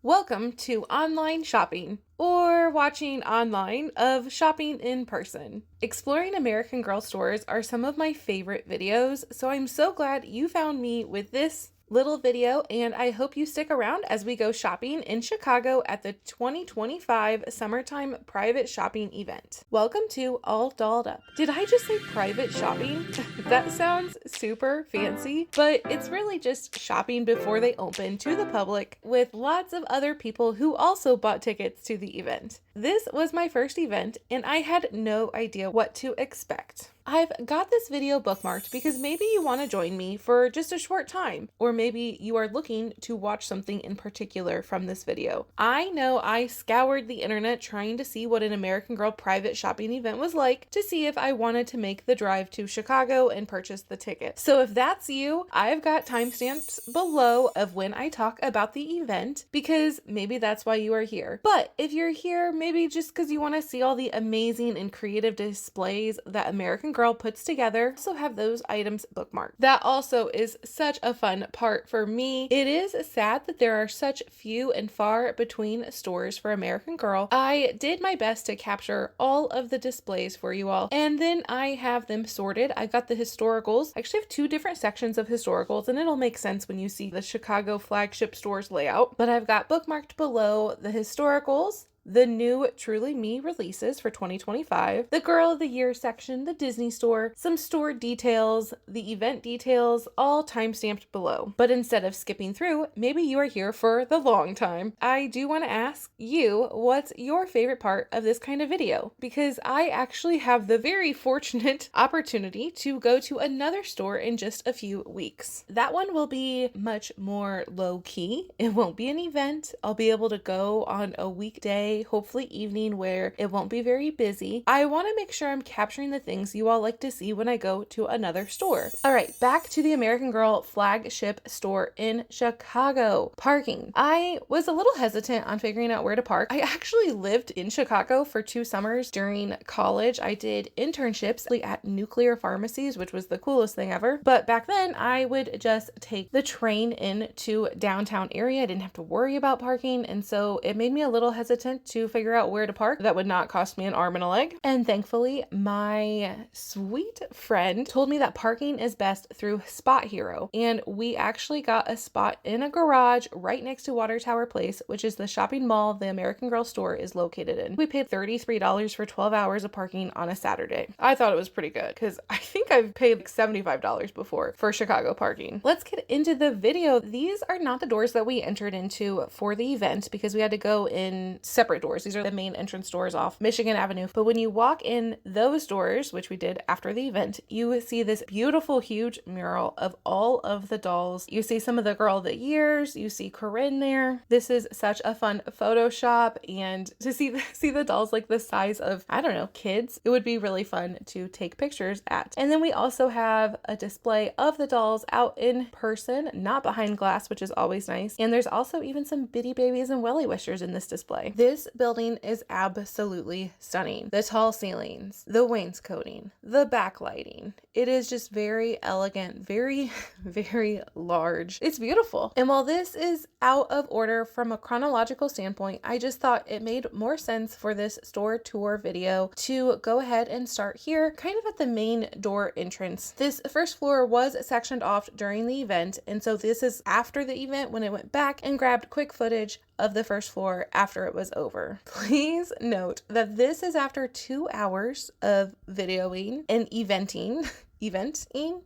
Welcome to online shopping, or watching online of shopping in person. Exploring American Girl stores are some of my favorite videos, so I'm so glad you found me with this little video, and I hope you stick around as we go shopping in Chicago at the 2025 Summertime Private Shopping Event. Welcome to All Dolled Up. Did I just say private shopping? That sounds super fancy, but it's really just shopping before they open to the public with lots of other people who also bought tickets to the event. This was my first event, and I had no idea what to expect. I've got this video bookmarked because maybe you want to join me for just a short time, or maybe you are looking to watch something in particular from this video. I know I scoured the internet trying to see what an American Girl private shopping event was like to see if I wanted to make the drive to Chicago and purchase the ticket. So if that's you, I've got timestamps below of when I talk about the event because maybe that's why you are here. But if you're here, maybe just because you want to see all the amazing and creative displays that American Girl puts together, also have those items bookmarked. That also is such a fun part for me. It is sad that there are such few and far between stores for American Girl. I did my best to capture all of the displays for you all, and then I have them sorted. I've got the historicals. I actually have two different sections of historicals, and it'll make sense when you see the Chicago Flagship Store's layout. But I've got bookmarked below the historicals, the new Truly Me releases for 2025, the Girl of the Year section, the Disney store, some store details, the event details, all timestamped below. But instead of skipping through, maybe you are here for the long time. I do want to ask you, what's your favorite part of this kind of video? Because I actually have the very fortunate opportunity to go to another store in just a few weeks. That one will be much more low key. It won't be an event. I'll be able to go on a weekday, hopefully evening, where it won't be very busy. I want to make sure I'm capturing the things you all like to see when I go to another store. All right, back to the American Girl Flagship Store in Chicago. Parking. I was a little hesitant on figuring out where to park. I actually lived in Chicago for 2 summers during college. I did internships at nuclear pharmacies, which was the coolest thing ever. But back then I would just take the train into downtown area. I didn't have to worry about parking, and so it made me a little hesitant to figure out where to park that would not cost me an arm and a leg. And thankfully, my sweet friend told me that parking is best through Spot Hero. And we actually got a spot in a garage right next to Water Tower Place, which is the shopping mall the American Girl store is located in. We paid $33 for 12 hours of parking on a Saturday. I thought it was pretty good because I think I've paid like $75 before for Chicago parking. Let's get into the video. These are not the doors that we entered into for the event because we had to go in separate doors. These are the main entrance doors off Michigan Avenue. But when you walk in those doors, which we did after the event, you see this beautiful, huge mural of all of the dolls. You see some of the Girl of the Years. You see Corinne there. This is such a fun Photoshop, and to see the dolls like the size of, I don't know, kids, it would be really fun to take pictures at. And then we also have a display of the dolls out in person, not behind glass, which is always nice. And there's also even some bitty babies and welly wishers in this display. This building is absolutely stunning. The tall ceilings, the wainscoting, the backlighting. It is just very elegant, very, very large. It's beautiful. And while this is out of order from a chronological standpoint, I just thought it made more sense for this store tour video to go ahead and start here, kind of at the main door entrance. This first floor was sectioned off during the event, and so this is after the event when I went back and grabbed quick footage of the first floor after it was over. Please note that this is after 2 hours of videoing and eventing,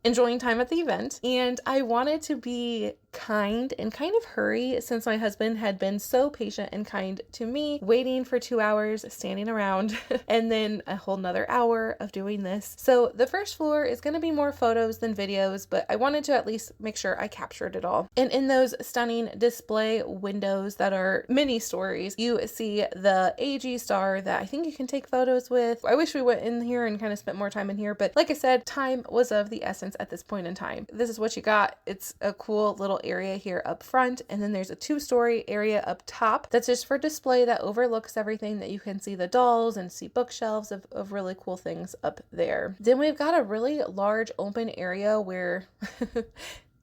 enjoying time at the event. And I wanted to be kind and kind of hurry since my husband had been so patient and kind to me, waiting for 2 hours, standing around, and then a whole nother hour of doing this. So the first floor is going to be more photos than videos, but I wanted to at least make sure I captured it all. And in those stunning display windows that are mini stories, you see the AG star that I think you can take photos with. I wish we went in here and kind of spent more time in here, but like I said, time was of the essence at this point in time. This is what you got. It's a cool little area here up front, and then there's a 2-story area up top that's just for display that overlooks everything, that you can see the dolls and see bookshelves of really cool things up there. Then we've got a really large open area where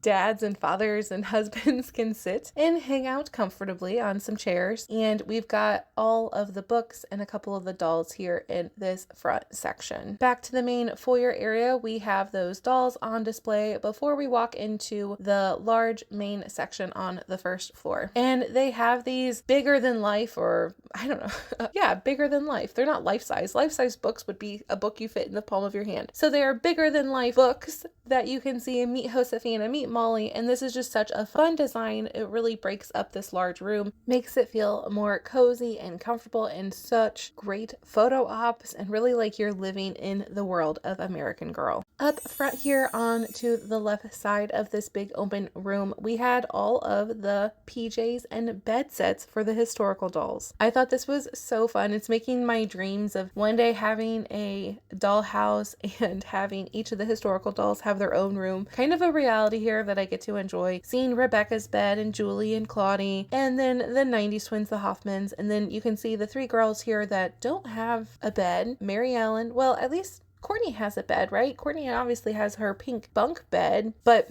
dads and fathers and husbands can sit and hang out comfortably on some chairs. And we've got all of the books and a couple of the dolls here in this front section. Back to the main foyer area, we have those dolls on display before we walk into the large main section on the first floor. And they have these bigger than life, or I don't know, yeah, bigger than life. They're not life size. Life size books would be a book you fit in the palm of your hand. So they are bigger than life books that you can see. Meet Josefina, meet Molly, and this is just such a fun design. It really breaks up this large room, makes it feel more cozy and comfortable, and such great photo ops, and really like you're living in the world of American Girl. Up front here on to the left side of this big open room, we had all of the PJs and bed sets for the historical dolls. I thought this was so fun. It's making my dreams of one day having a dollhouse and having each of the historical dolls have their own room kind of a reality here that I get to enjoy. Seeing Rebecca's bed and Julie and Claudie, and then the 90s twins, the Hoffmans, and then you can see the three girls here that don't have a bed. Maryellen, well, at least Courtney has a bed, right? Courtney obviously has her pink bunk bed, but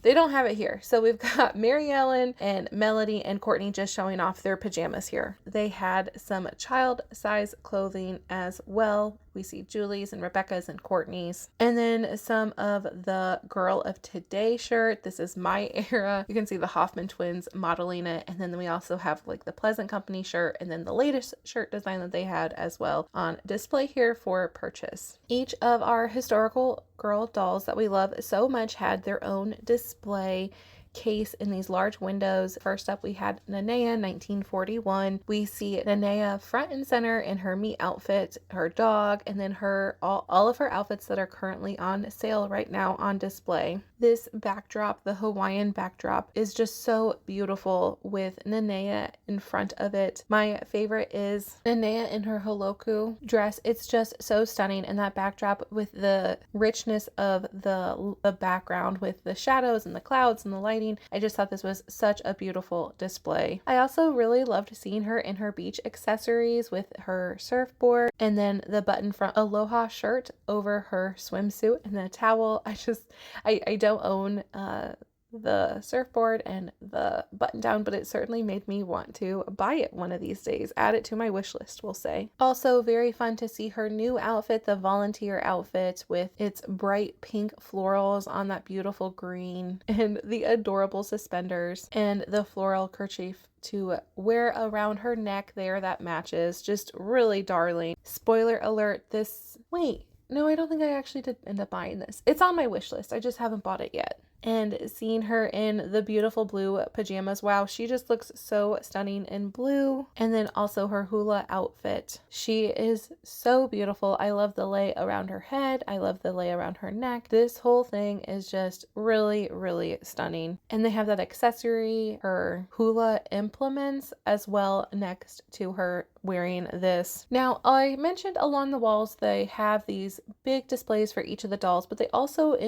they don't have it here. So we've got Maryellen and Melody and Courtney just showing off their pajamas here. They had some child size clothing as well. We see Julie's and Rebecca's and Courtney's. And then some of the Girl of Today shirt. This is my era. You can see the Hoffman twins modeling it. And then we also have like the Pleasant Company shirt and then the latest shirt design that they had as well on display here for purchase. Each of our historical girl dolls that we love so much had their own display case in these large windows. First up, we had Nanea, 1941. We see Nanea front and center in her meat outfit, her dog, and then her all of her outfits that are currently on sale right now on display. This backdrop, the Hawaiian backdrop, is just so beautiful with Nanea in front of it. My favorite is Nanea in her holoku dress. It's just so stunning, and that backdrop with the richness of the background with the shadows and the clouds and the light. I just thought this was such a beautiful display. I also really loved seeing her in her beach accessories with her surfboard and then the button front Aloha shirt over her swimsuit and the towel. I don't own the surfboard and the button down, but it certainly made me want to buy it one of these days. Add it to my wish list, we'll say. Also very fun to see her new outfit, the volunteer outfit with its bright pink florals on that beautiful green and the adorable suspenders and the floral kerchief to wear around her neck there that matches. Just really darling. Spoiler alert, no, I don't think I actually did end up buying this. It's on my wish list. I just haven't bought it yet. And seeing her in the beautiful blue pajamas, wow, she just looks so stunning in blue. And then also her hula outfit. She is so beautiful. I love the lay around her head. I love the lay around her neck. This whole thing is just really, really stunning. And they have that accessory, her hula implements as well next to her wearing this. Now, I mentioned along the walls they have these big displays for each of the dolls, but they also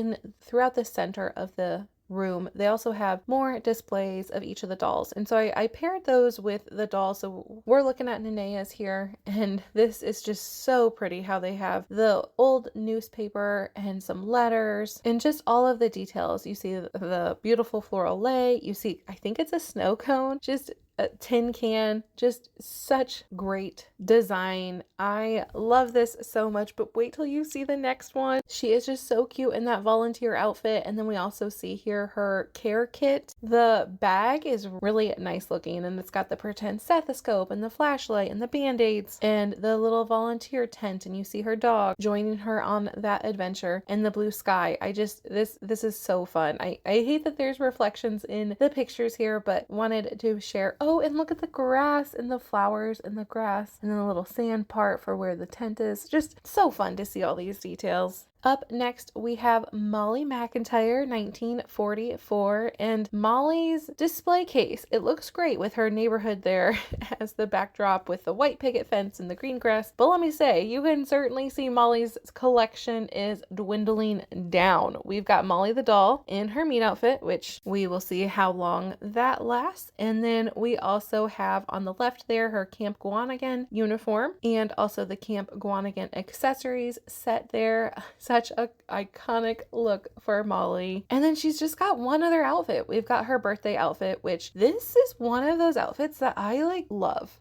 throughout the center of the room, they also have more displays of each of the dolls. And so I paired those with the dolls. So we're looking at Nanea's here, and this is just so pretty how they have the old newspaper and some letters and just all of the details. You see the beautiful floral lay. You see, I think it's a snow cone, just a tin can, just such great design. I love this so much, but wait till you see the next one. She is just so cute in that volunteer outfit. And then we also see here her care kit. The bag is really nice looking, and it's got the pretend stethoscope and the flashlight and the band-aids and the little volunteer tent, and you see her dog joining her on that adventure and the blue sky. This is so fun. I hate that there's reflections in the pictures here, but wanted to share. Oh, and look at the grass and the flowers and the grass and then the little sand part for where the tent is. Just so fun to see all these details. Up next, we have Molly McIntyre, 1944, and Molly's display case. It looks great with her neighborhood there as the backdrop with the white picket fence and the green grass. But let me say, you can certainly see Molly's collection is dwindling down. We've got Molly the doll in her meat outfit, which we will see how long that lasts. And then we also have on the left there her Camp Guanigan uniform and also the Camp Guanigan accessories set there. such a iconic look for Molly. And then she's just got one other outfit. We've got her birthday outfit, which this is one of those outfits that I like love.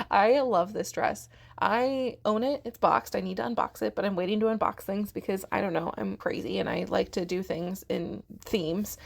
I love this dress. I own it. It's boxed. I need to unbox it, but I'm waiting to unbox things because I don't know, I'm crazy and I like to do things in themes.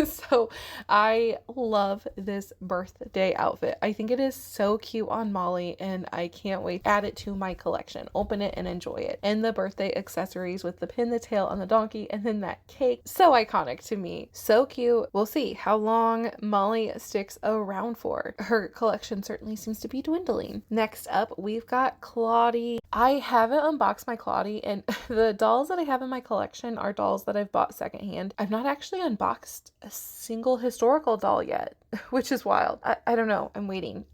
So I love this birthday outfit. I think it is so cute on Molly and I can't wait to add it to my collection, open it and enjoy it. And the birthday accessories with the pin, the tail on the donkey, and then that cake. So iconic to me. So cute. We'll see how long Molly sticks around for. Her collection certainly seems to be dwindling. Next up, we've got Claudie. I haven't unboxed my Claudie, and the dolls that I have in my collection are dolls that I've bought secondhand. I've not actually unboxed a single historical doll yet, which is wild. I don't know. I'm waiting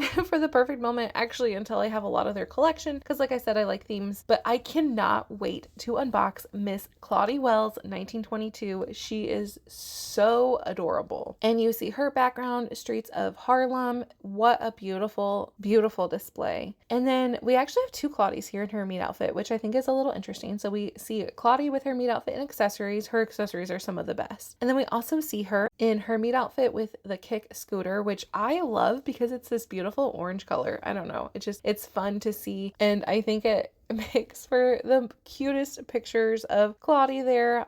for the perfect moment, actually, until I have a lot of their collection, because like I said, I like themes, but I cannot wait to unbox Miss Claudie Wells 1922. She is so adorable. And you see her background, streets of Harlem. What a beautiful, beautiful display. And then we actually have two Claudies here in her meet outfit, which I think is a little interesting. So we see Claudie with her meet outfit and accessories. Her accessories are some of the best. And then we also see her in her meet outfit with the kick scooter, which I love because it's this beautiful orange color. I don't know. It's fun to see. And I think it makes for the cutest pictures of Claudie there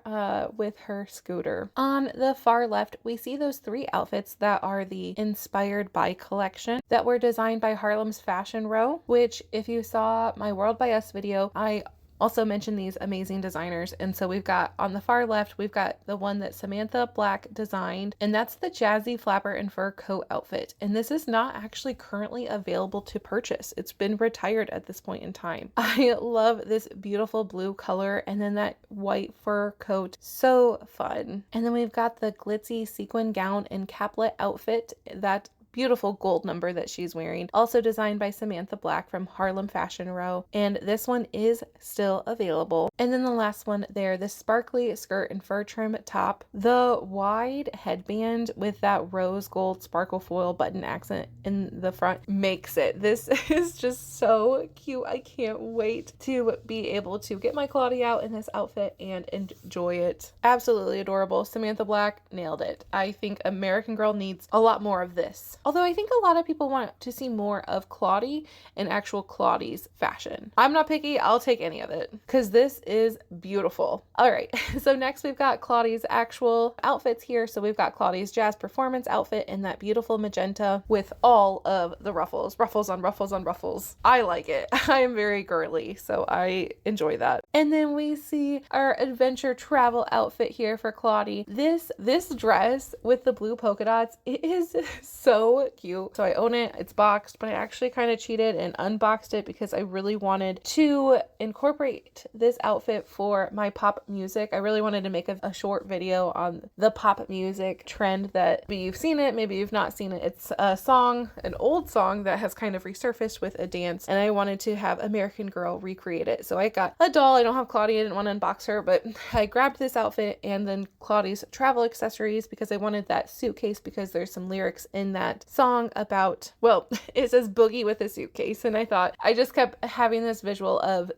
with her scooter. On the far left, we see those three outfits that are the Inspired by collection that were designed by Harlem's Fashion Row, which if you saw my World by Us video, I also mentioned these amazing designers. And so we've got on the far left, we've got the one that Samantha Black designed, and that's the jazzy flapper and fur coat outfit. And this is not actually currently available to purchase. It's been retired at this point in time. I love this beautiful blue color and then that white fur coat. So fun. And then we've got the glitzy sequin gown and caplet outfit, that beautiful gold number that she's wearing, also designed by Samantha Black from Harlem Fashion Row, and this one is still available. And then the last one there, the sparkly skirt and fur trim top, the wide headband with that rose gold sparkle foil button accent in the front makes it. This is just so cute. I can't wait to be able to get my Claudie out in this outfit and enjoy it. Absolutely adorable. Samantha Black nailed it. I think American Girl needs a lot more of this. Although I think a lot of people want to see more of Claudie and actual Claudie's fashion. I'm not picky. I'll take any of it because this is beautiful. All right. So next we've got Claudie's actual outfits here. So we've got Claudie's jazz performance outfit in that beautiful magenta with all of the ruffles. Ruffles on ruffles on ruffles. I like it. I am very girly, so I enjoy that. And then we see our adventure travel outfit here for Claudie. This dress with the blue polka dots, it is so cute. So I own it. It's boxed, but I actually kind of cheated and unboxed it because I really wanted to incorporate this outfit for my pop music. I really wanted to make a short video on the pop music trend that maybe you've seen it, maybe you've not seen it. It's a song, an old song that has kind of resurfaced with a dance, and I wanted to have American Girl recreate it. So I got a doll. I don't have Claudie. I didn't want to unbox her, but I grabbed this outfit and then Claudie's travel accessories because I wanted that suitcase because there's some lyrics in that song about, well, it says boogie with a suitcase, and I thought, I just kept having this visual of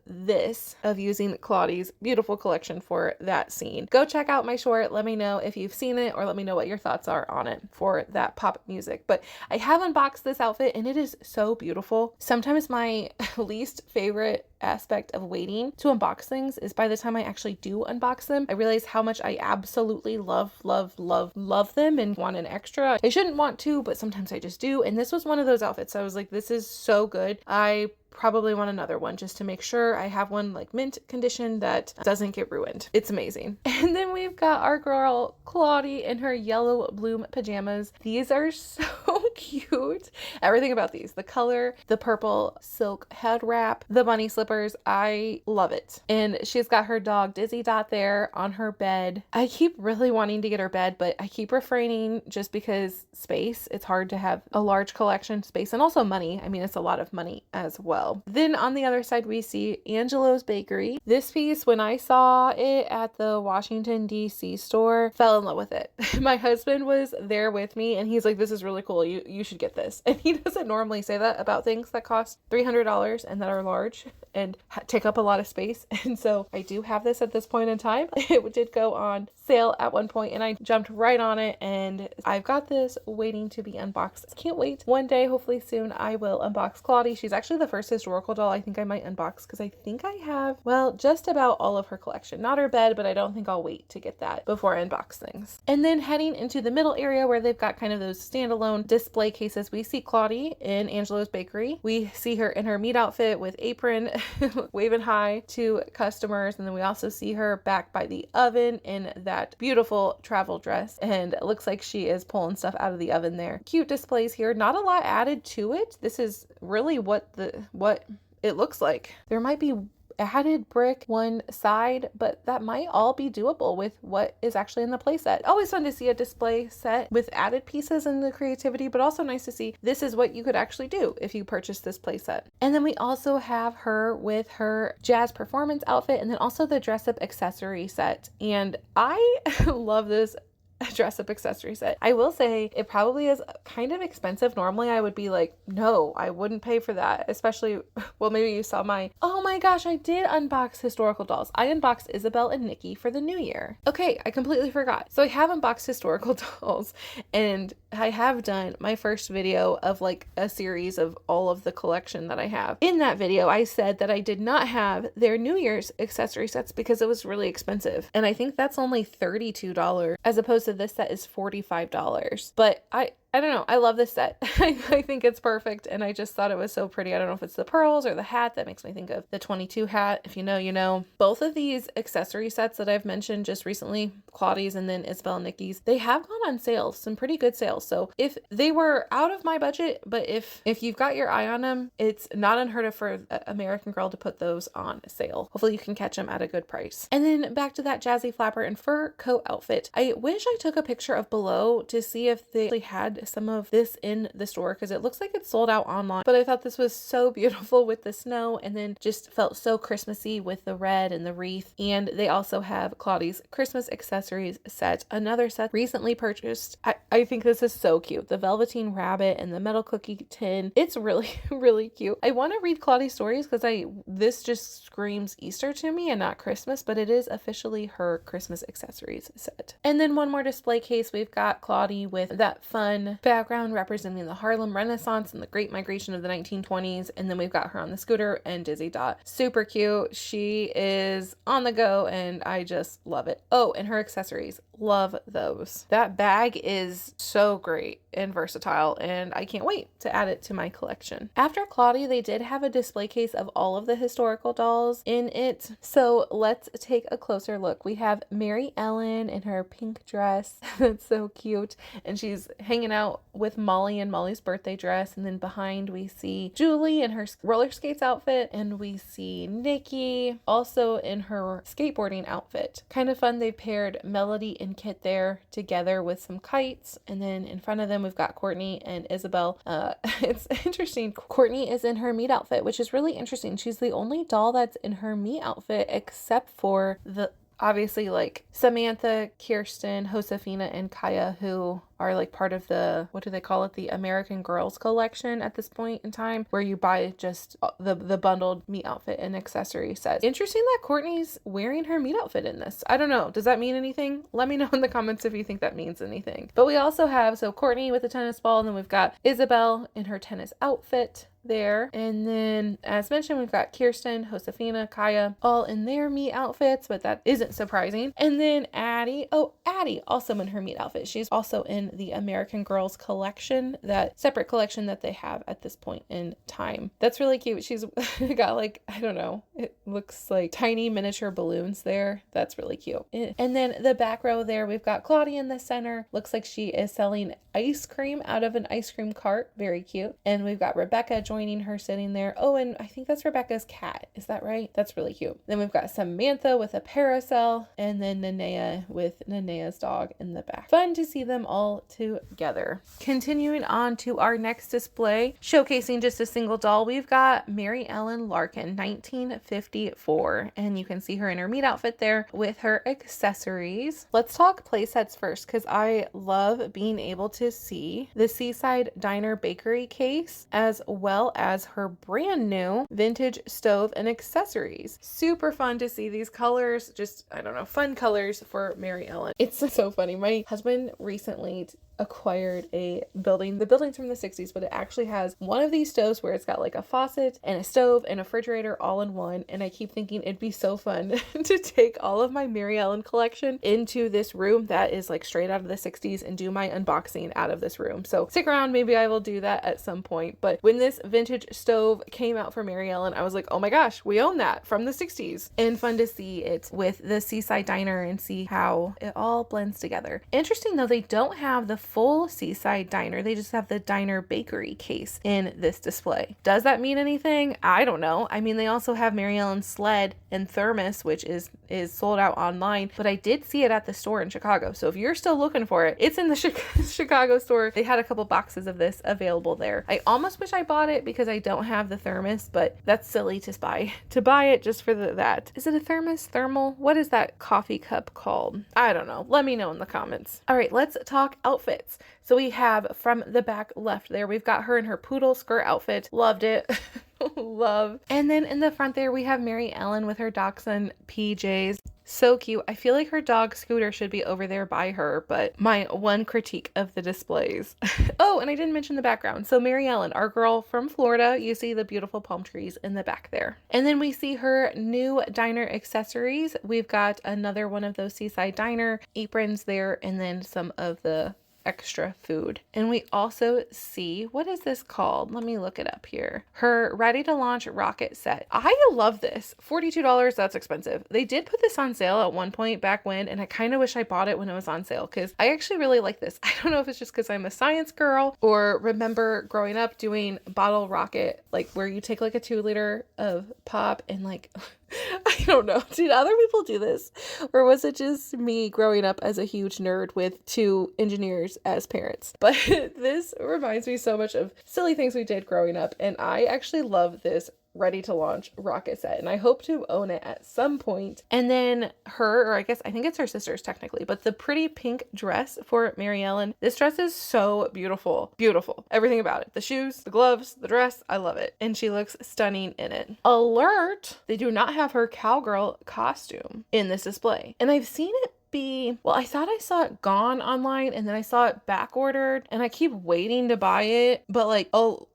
using Claudie's beautiful collection for that scene. Go check out my short. Let me know if you've seen it or let me know what your thoughts are on it for that pop music. But I have unboxed this outfit and it is so beautiful. Sometimes my least favorite aspect of waiting to unbox things is by the time I actually do unbox them, I realize how much I absolutely love them and want an extra. I shouldn't want to, but sometimes I just do. And this was one of those outfits. I was like, this is so good. I probably want another one just to make sure I have one like mint condition that doesn't get ruined. It's amazing. And then we've got our girl Claudie in her yellow bloom pajamas. These are so cute. Everything about these, the color, the purple silk head wrap, the bunny slippers, I love it. And she's got her dog Dizzy Dot there on her bed. I keep really wanting to get her bed, but I keep refraining just because space. It's hard to have a large collection, space, and also money. I mean, it's a lot of money as well. Then on the other side, we see Angelo's Bakery. This piece, when I saw it at the Washington, D.C. store, fell in love with it. My husband was there with me and he's like, this is really cool. You you should get this. And he doesn't normally say that about things that cost $300 and that are large and take up a lot of space. And so I do have this at this point in time. It did go on sale at one point and I jumped right on it, and I've got this waiting to be unboxed. Can't wait. One day, hopefully soon, I will unbox Claudie. She's actually the first historical doll I think I might unbox, because I think I have, well, just about all of her collection. Not her bed, but I don't think I'll wait to get that before I unbox things. And then heading into the middle area where they've got kind of those standalone display cases, we see Claudie in Angelo's Bakery. We see her in her meat outfit with apron waving hi to customers, and then we also see her back by the oven in that beautiful travel dress, and it looks like she is pulling stuff out of the oven there. Cute displays here, not a lot added to it. This is really what it looks like. There might be added brick one side, but that might all be doable with what is actually in the playset. Always fun to see a display set with added pieces and the creativity, but also nice to see this is what you could actually do if you purchase this playset. And then we also have her with her jazz performance outfit, and then also the dress up accessory set. And I love this dress up accessory set. I will say it probably is kind of expensive. Normally I would be like, no, I wouldn't pay for that. Especially, well, maybe you saw oh my gosh, I did unbox historical dolls. I unboxed Isabel and Nikki for the new year. Okay, I completely forgot. So I have unboxed historical dolls, and I have done my first video of like a series of all of the collection that I have. In that video, I said that I did not have their New Year's accessory sets because it was really expensive. And I think that's only $32 as opposed to this set is $45. But I don't know. I love this set. I think it's perfect. And I just thought it was so pretty. I don't know if it's the pearls or the hat that makes me think of the 22 hat. If you know, you know. Both of these accessory sets that I've mentioned just recently, Claudie's and then Isabel and Nikki's, they have gone on sale, some pretty good sales. So if they were out of my budget, but if you've got your eye on them, it's not unheard of for American Girl to put those on sale. Hopefully you can catch them at a good price. And then back to that jazzy flapper and fur coat outfit. I wish I took a picture of below to see if they actually had some of this in the store, because it looks like it's sold out online, but I thought this was so beautiful with the snow, and then just felt so Christmassy with the red and the wreath. And they also have Claudie's Christmas accessories set, another set recently purchased. I think this is so cute. The velveteen rabbit and the metal cookie tin. It's really, really cute. I want to read Claudie's stories because this just screams Easter to me and not Christmas, but it is officially her Christmas accessories set. And then one more display case. We've got Claudie with that fun background representing the Harlem Renaissance and the Great Migration of the 1920s. And then we've got her on the scooter and Dizzy Dot. Super cute. She is on the go and I just love it. Oh, and her accessories. Love those. That bag is so great and versatile, and I can't wait to add it to my collection. After Claudie, they did have a display case of all of the historical dolls in it. So let's take a closer look. We have Maryellen in her pink dress. That's so cute. And she's hanging out with Molly in Molly's birthday dress. And then behind we see Julie in her roller skates outfit, and we see Nikki also in her skateboarding outfit. Kind of fun. They paired Melody and Kit there together with some kites, and then in front of them we've got Courtney and Isabel. It's interesting. Courtney is in her meat outfit, which is really interesting. She's the only doll that's in her meat outfit except for obviously like Samantha, Kirsten, Josefina, and Kaya, who are like part of the, what do they call it? The American Girls collection at this point in time, where you buy just the bundled meat outfit and accessory set. Interesting that Courtney's wearing her meat outfit in this. I don't know. Does that mean anything? Let me know in the comments if you think that means anything. But we also have, so Courtney with the tennis ball, and then we've got Isabel in her tennis outfit there. And then as mentioned, we've got Kirsten, Josefina, Kaya all in their meat outfits, but that isn't surprising. And then Addy also in her meat outfit. She's also in the American Girls collection, that separate collection that they have at this point in time. That's really cute. She's got like, I don't know, it looks like tiny miniature balloons there. That's really cute. And then the back row there, we've got Claudia in the center. Looks like she is selling ice cream out of an ice cream cart. Very cute. And we've got Rebecca joining her sitting there. Oh, and I think that's Rebecca's cat. Is that right? That's really cute. Then we've got Samantha with a parasol, and then Nanea with Nanea's dog in the back. Fun to see them all all together. Continuing on to our next display, showcasing just a single doll, we've got Maryellen Larkin, 1954, and you can see her in her meat outfit there with her accessories. Let's talk play sets first, because I love being able to see the Seaside Diner bakery case as well as her brand new vintage stove and accessories. Super fun to see these colors, just, I don't know, fun colors for Maryellen. It's so funny. My husband recently acquired the building's from the 60s, but it actually has one of these stoves where it's got like a faucet and a stove and a refrigerator all in one. And I keep thinking it'd be so fun to take all of my Maryellen collection into this room that is like straight out of the 60s and do my unboxing out of this room. So stick around, maybe I will do that at some point. But when this vintage stove came out for Maryellen, I was like, oh my gosh, we own that from the 60s. And fun to see it with the Seaside Diner and see how it all blends together. Interesting though, they don't have the full Seaside Diner. They just have the diner bakery case in this display. Does that mean anything? I don't know. I mean, they also have Maryellen's sled and thermos, which is sold out online, but I did see it at the store in Chicago. So if you're still looking for it, it's in the Chicago store. They had a couple boxes of this available there. I almost wish I bought it because I don't have the thermos, but that's silly to buy it just for that. Is it a thermos? Thermal? What is that coffee cup called? I don't know. Let me know in the comments. All right, let's talk outfits. So we have from the back left there, we've got her in her poodle skirt outfit. Loved it. Love. And then in the front there, we have Maryellen with her dachshund PJs. So cute. I feel like her dog Scooter should be over there by her, but my one critique of the displays. Oh, and I didn't mention the background. So Maryellen, our girl from Florida, you see the beautiful palm trees in the back there. And then we see her new diner accessories. We've got another one of those Seaside Diner aprons there, and then some of the extra food. And we also see, what is this called? Let me look it up here. Her ready to launch rocket set. I love this. $42, that's expensive. They did put this on sale at one point back when, and I kind of wish I bought it when it was on sale because I actually really like this. I don't know if it's just because I'm a science girl or remember growing up doing bottle rocket, like where you take like a 2-liter of pop and like I don't know. Did other people do this? Or was it just me growing up as a huge nerd with 2 engineers as parents? But this reminds me so much of silly things we did growing up. And I actually love this ready to launch rocket set, and I hope to own it at some point. And then I think it's her sister's technically, but the pretty pink dress for Maryellen. This dress is so beautiful. Beautiful. Everything about it. The shoes, the gloves, the dress. I love it. And she looks stunning in it. Alert! They do not have her cowgirl costume in this display. And I've seen it I thought I saw it gone online and then I saw it back ordered and I keep waiting to buy it, but like,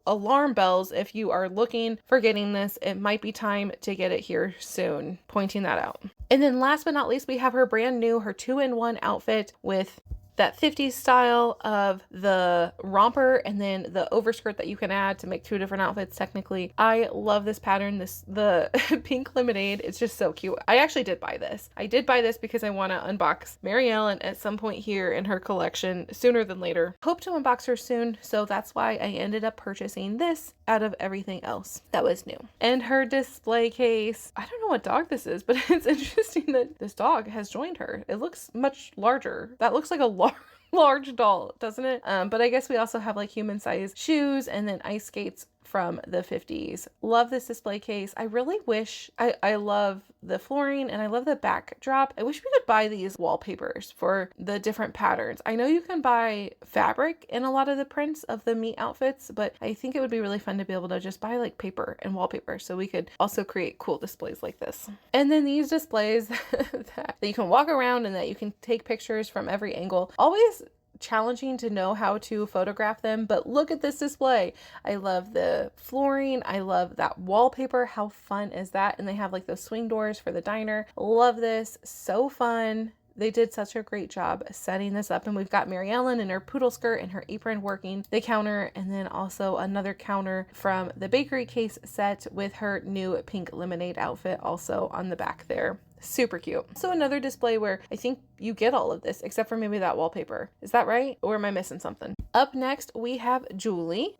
alarm bells, if you are looking for getting this, it might be time to get it here soon. Pointing that out. And then last but not least, we have her brand new, her 2-in-1 outfit with that 50s style of the romper and then the overskirt that you can add to make 2 different outfits technically. I love this pattern, the pink lemonade. It's just so cute. I actually did buy this. I did buy this because I want to unbox Maryellen at some point here in her collection sooner than later. Hope to unbox her soon, so that's why I ended up purchasing this out of everything else that was new. And her display case, I don't know what dog this is, but it's interesting that this dog has joined her. It looks much larger. That looks like a large doll, doesn't it? But I guess we also have like human sized shoes and then ice skates from the 50s. Love this display case. I really wish, I love the flooring and I love the backdrop. I wish we could buy these wallpapers for the different patterns. I know you can buy fabric in a lot of the prints of the meat outfits, but I think it would be really fun to be able to just buy like paper and wallpaper so we could also create cool displays like this. And then these displays that you can walk around and that you can take pictures from every angle. Always challenging to know how to photograph them, but look at this display. I love the flooring. I love that wallpaper. How fun is that? And they have like those swing doors for the diner. Love this. So fun. They did such a great job setting this up. And we've got Maryellen in her poodle skirt and her apron working the counter, and then also another counter from the bakery case set with her new pink lemonade outfit also on the back there. Super cute. So another display where I think you get all of this except for maybe that wallpaper. Is that right? Or am I missing something? Up next, we have Julie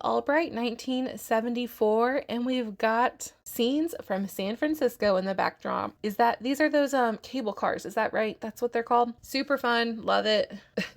Albright, 1974, and we've got scenes from San Francisco in the backdrop. These are those cable cars, is that right? That's what they're called. Super fun, love it.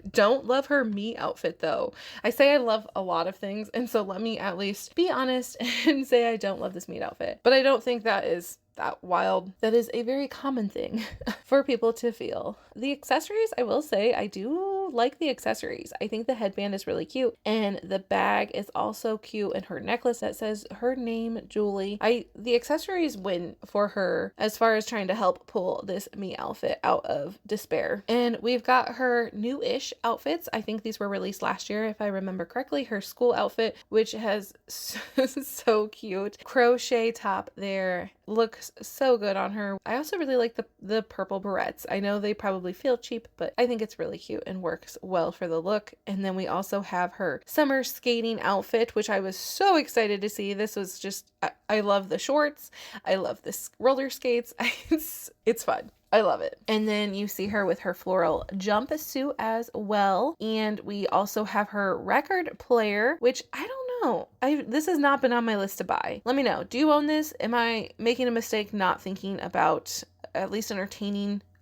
Don't love her me outfit though. I say I love a lot of things, and so let me at least be honest and say I don't love this meat outfit. But I don't think that is that wild. That is a very common thing for people to feel. The accessories, I will say, I do like the accessories. I think the headband is really cute, and the bag is also cute, and her necklace that says her name, Julie. The accessories win for her as far as trying to help pull this me outfit out of despair. And we've got her new-ish outfits. I think these were released last year, if I remember correctly. Her school outfit, which has so cute crochet top there, looks so good on her. I also really like the purple barrettes. I know they probably feel cheap, but I think it's really cute and works well for the look. And then we also have her summer skating outfit, which I was so excited to see. This was just, I love the shorts. I love this roller skates. It's fun. I love it. And then you see her with her floral jumpsuit as well. And we also have her record player, which I don't know. This has not been on my list to buy. Let me know. Do you own this? Am I making a mistake not thinking about at least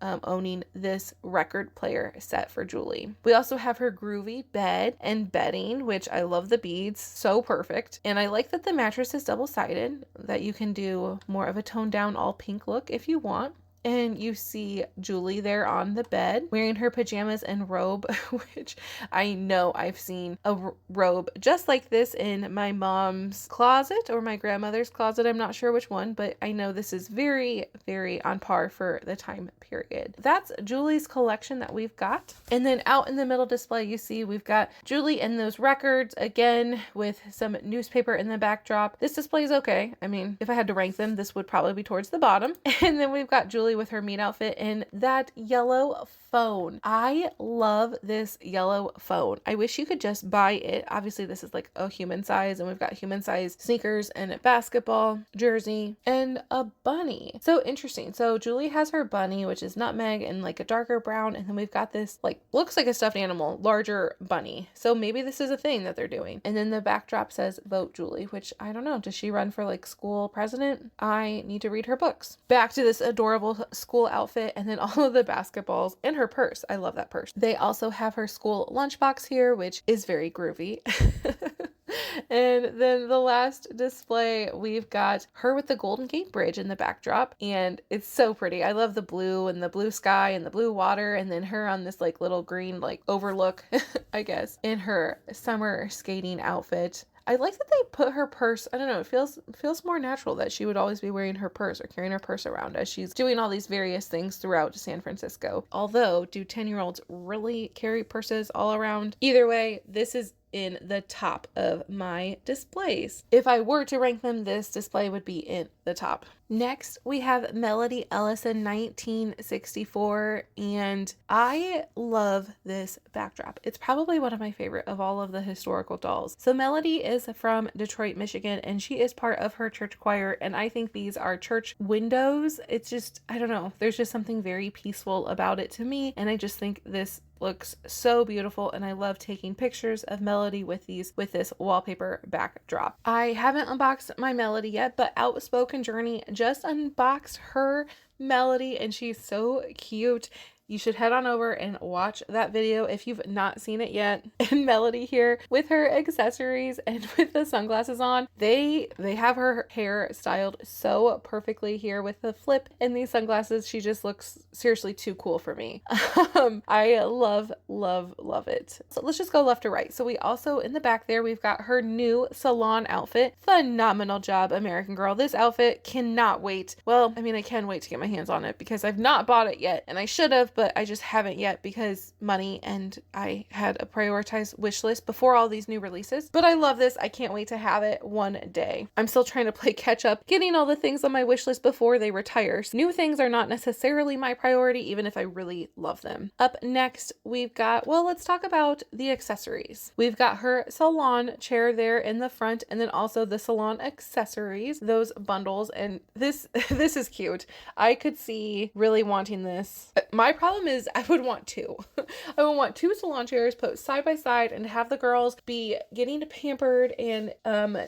owning this record player set for Julie? We also have her groovy bed and bedding, which I love the beads, so perfect. And I like that the mattress is double-sided, that you can do more of a toned down all pink look if you want. And you see Julie there on the bed wearing her pajamas and robe, which I know I've seen a robe just like this in my mom's closet or my grandmother's closet. I'm not sure which one, but I know this is very, very on par for the time period. That's Julie's collection that we've got. And then out in the middle display, you see we've got Julie and those records again with some newspaper in the backdrop. This display is okay. I mean, if I had to rank them, this would probably be towards the bottom. And then we've got Julie with her meat outfit and that yellow phone. I love this yellow phone. I wish you could just buy it. Obviously this is like a human size, and we've got human size sneakers and a basketball jersey and a bunny. So interesting. So Julie has her bunny, which is nutmeg and like a darker brown, and then we've got this like looks like a stuffed animal, larger bunny. So maybe this is a thing that they're doing. And then the backdrop says vote Julie, which I don't know. Does she run for like school president? I need to read her books. Back to this adorable school outfit, and then all of the basketballs and her purse. I love that purse. They also have her school lunchbox here, which is very groovy. And then the last display, we've got her with the Golden Gate Bridge in the backdrop, and it's so pretty. I love the blue and the blue sky and the blue water, and then her on this like little green like overlook, I guess, in her summer skating outfit. I like that they put her purse, I don't know, it feels more natural that she would always be wearing her purse or carrying her purse around as she's doing all these various things throughout San Francisco. Although, do 10-year-olds really carry purses all around? Either way, this is in the top of my displays. If I were to rank them, this display would be in the top. Next, we have Melody Ellison, 1964, and I love this backdrop. It's probably one of my favorite of all of the historical dolls. So Melody is from Detroit, Michigan, and she is part of her church choir, and I think these are church windows. It's just, I don't know, there's just something very peaceful about it to me, and I just think this looks so beautiful, and I love taking pictures of Melody with this wallpaper backdrop. I haven't unboxed my Melody yet, but Outspoken Journey just unboxed her Melody, and she's so cute. You should head on over and watch that video if you've not seen it yet. And Melody here with her accessories and with the sunglasses on. They have her hair styled so perfectly here with the flip and these sunglasses. She just looks seriously too cool for me. I love it. So let's just go left to right. So we also, in the back there, we've got her new Salon outfit. Phenomenal job, American Girl. This outfit cannot wait. Well, I mean, I can wait to get my hands on it because I've not bought it yet, and I should have, but I just haven't yet because money, and I had a prioritized wish list before all these new releases. But I love this. I can't wait to have it one day. I'm still trying to play catch up, getting all the things on my wish list before they retire. So new things are not necessarily my priority, even if I really love them. Up next, we've got, well, let's talk about the accessories. We've got her Salon chair there in the front, and then also the Salon accessories, those bundles, and this is cute. I could see really wanting this. My problem problem is I would want two. I would want two salon chairs put side by side and have the girls be getting pampered and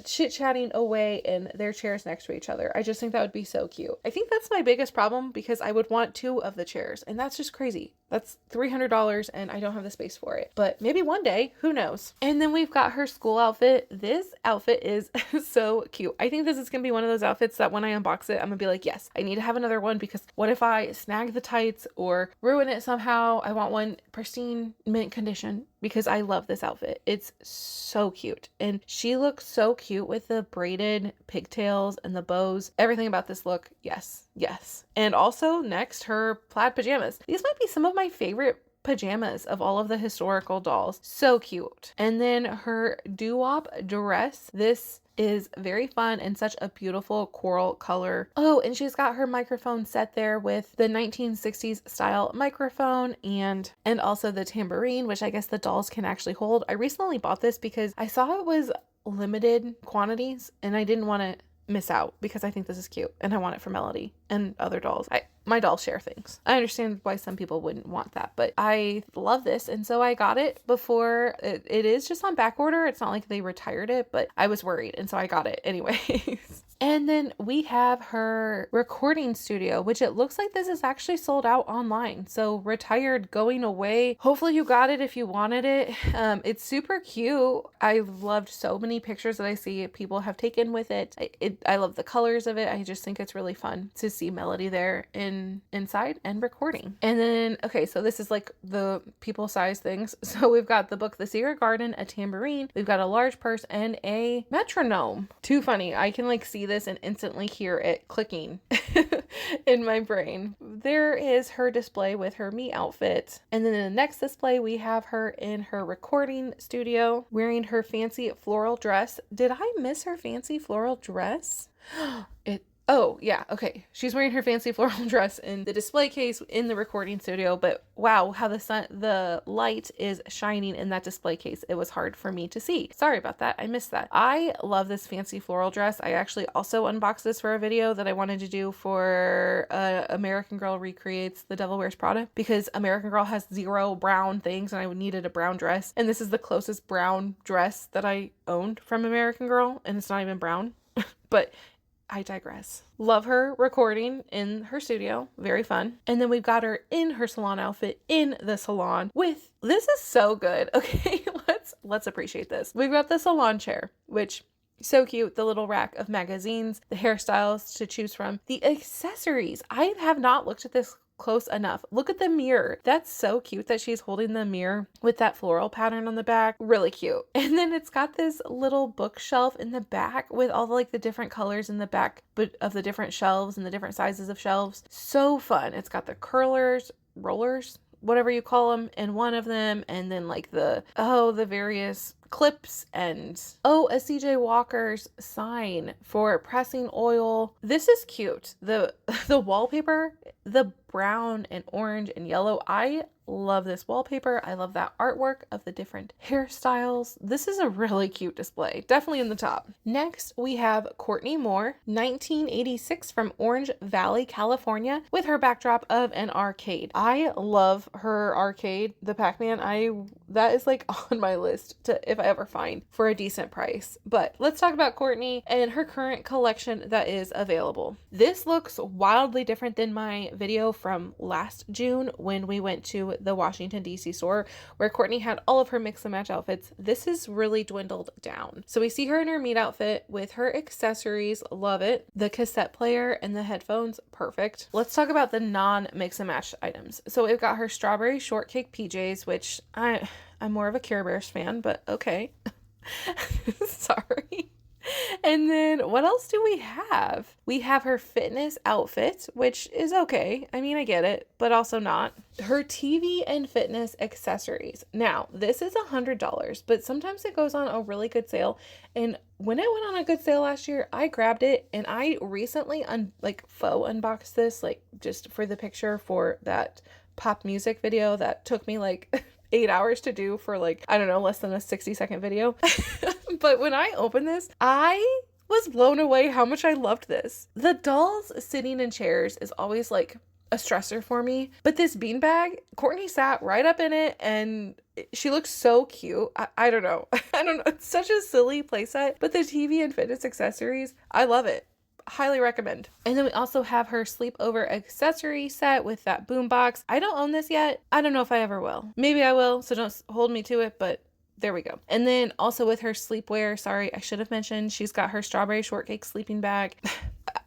chit-chatting away in their chairs next to each other. I just think that would be so cute. I think that's my biggest problem because I would want two of the chairs, and that's just crazy. That's $300 and I don't have the space for it. But maybe one day, who knows? And then we've got her school outfit. This outfit is so cute. I think this is going to be one of those outfits that when I unbox it, I'm going to be like, yes, I need to have another one because what if I snag the tights or ruin it somehow? I want one pristine mint condition because I love this outfit. It's so cute. And she looks so cute with the braided pigtails and the bows. Everything about this look, yes, yes. And also next, her plaid pajamas. These might be some of my favorite pajamas of all of the historical dolls. So cute. And then her doo-wop dress. This is very fun and such a beautiful coral color. Oh, and she's got her microphone set there with the 1960s style microphone and also the tambourine, which I guess the dolls can actually hold. I recently bought this because I saw it was limited quantities and I didn't want to miss out because I think this is cute and I want it for Melody and other dolls. My dolls share things. I understand why some people wouldn't want that, but I love this. And so I got it before it is just on back order. It's not like they retired it, but I was worried. And so I got it anyways. And then we have her recording studio, which it looks like this is actually sold out online. So retired, going away. Hopefully you got it if you wanted it. It's super cute. I loved so many pictures that I see people have taken with it. I love the colors of it. I just think it's really fun to see Melody there inside and recording. And then, okay, so this is like the people size things. So we've got the book, The Secret Garden, a tambourine. We've got a large purse and a metronome. Too funny. I can like see this and instantly hear it clicking in my brain. There is her display with her me outfit. And then in the next display, we have her in her recording studio wearing her fancy floral dress. Did I miss her fancy floral dress? Oh, yeah. Okay. She's wearing her fancy floral dress in the display case in the recording studio, but wow, how the light is shining in that display case. It was hard for me to see. Sorry about that. I missed that. I love this fancy floral dress. I actually also unboxed this for a video that I wanted to do for American Girl Recreates The Devil Wears Prada because American Girl has 0 brown things and I needed a brown dress. And this is the closest brown dress that I owned from American Girl and it's not even brown, but I digress. Love her recording in her studio. Very fun. And then we've got her in her salon outfit in the salon with, this is so good. Okay, let's appreciate this. We've got the salon chair, which so cute. The little rack of magazines, the hairstyles to choose from, the accessories. I have not looked at this close enough. Look at the mirror. That's so cute that she's holding the mirror with that floral pattern on the back. Really cute. And then it's got this little bookshelf in the back with all the different colors in the back but of the different shelves and the different sizes of shelves. So fun. It's got the curlers, rollers, whatever you call them, in one of them, and then the various clips and a CJ Walker's sign for pressing oil. This is cute. The wallpaper, the brown and orange and yellow. I love this wallpaper. I love that artwork of the different hairstyles. This is a really cute display. Definitely in the top. Next, we have Courtney Moore, 1986 from Orange Valley, California, with her backdrop of an arcade. I love her arcade, the Pac-Man. That is on my list if I ever find for a decent price. But let's talk about Courtney and her current collection that is available. This looks wildly different than my video from last June when we went to the Washington DC store where Courtney had all of her mix and match outfits. This is really dwindled down. So we see her in her meet outfit with her accessories. Love it. The cassette player and the headphones. Perfect. Let's talk about the non-mix and match items. So we've got her strawberry shortcake PJs, which I'm more of a Care Bears fan, but okay. Sorry. And then what else do we have? We have her fitness outfit, which is okay. I mean, I get it, but also not. Her TV and fitness accessories. Now, this is $100, but sometimes it goes on a really good sale. And when it went on a good sale last year, I grabbed it and I recently faux unboxed this, just for the picture for that pop music video that took me 8 hours to do for less than a 60-second video. But when I opened this, I was blown away how much I loved this. The dolls sitting in chairs is always a stressor for me. But this beanbag, Courtney sat right up in it and she looks so cute. I don't know. I don't know. It's such a silly playset, but the TV and fitness accessories, I love it. Highly recommend. And then we also have her sleepover accessory set with that boombox. I don't own this yet. I don't know if I ever will. Maybe I will, so don't hold me to it, but there we go. And then also with her sleepwear, sorry, I should have mentioned, she's got her strawberry shortcake sleeping bag.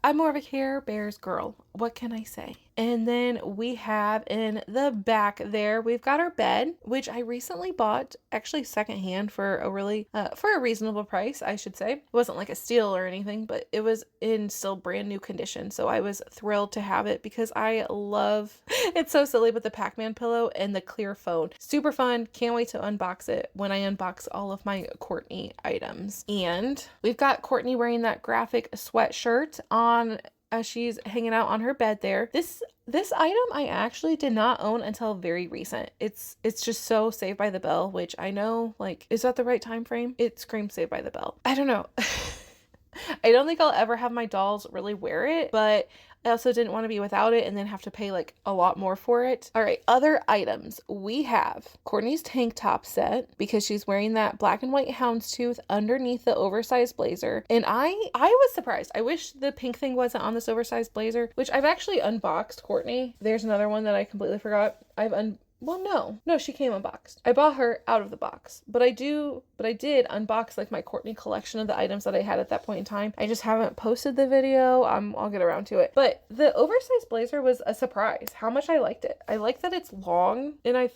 I'm more of a Care Bears girl. What can I say? And then we have in the back there, we've got our bed, which I recently bought actually secondhand for a really, for a reasonable price, I should say. It wasn't like a steal or anything, but it was in still brand new condition. So I was thrilled to have it because I love, it's so silly, but the Pac-Man pillow and the clear phone. Super fun. Can't wait to unbox it when I unbox all of my Courtney items. And we've got Courtney wearing that graphic sweatshirt on as she's hanging out on her bed there. This item I actually did not own until very recent. It's just so Saved by the Bell, which I know, like, is that the right time frame? It screams Saved by the Bell. I don't know. I don't think I'll ever have my dolls really wear it, but I also didn't want to be without it and then have to pay like a lot more for it. All right, other items. We have Courtney's tank top set because she's wearing that black and white houndstooth underneath the oversized blazer. And I was surprised. I wish the pink thing wasn't on this oversized blazer, which I've actually unboxed, Courtney. There's another one that I completely forgot. Well, no, she came unboxed. I bought her out of the box, but I did unbox like my Courtney collection of the items that I had at that point in time. I just haven't posted the video. I'll get around to it. But the oversized blazer was a surprise how much I liked it. I like that it's long and I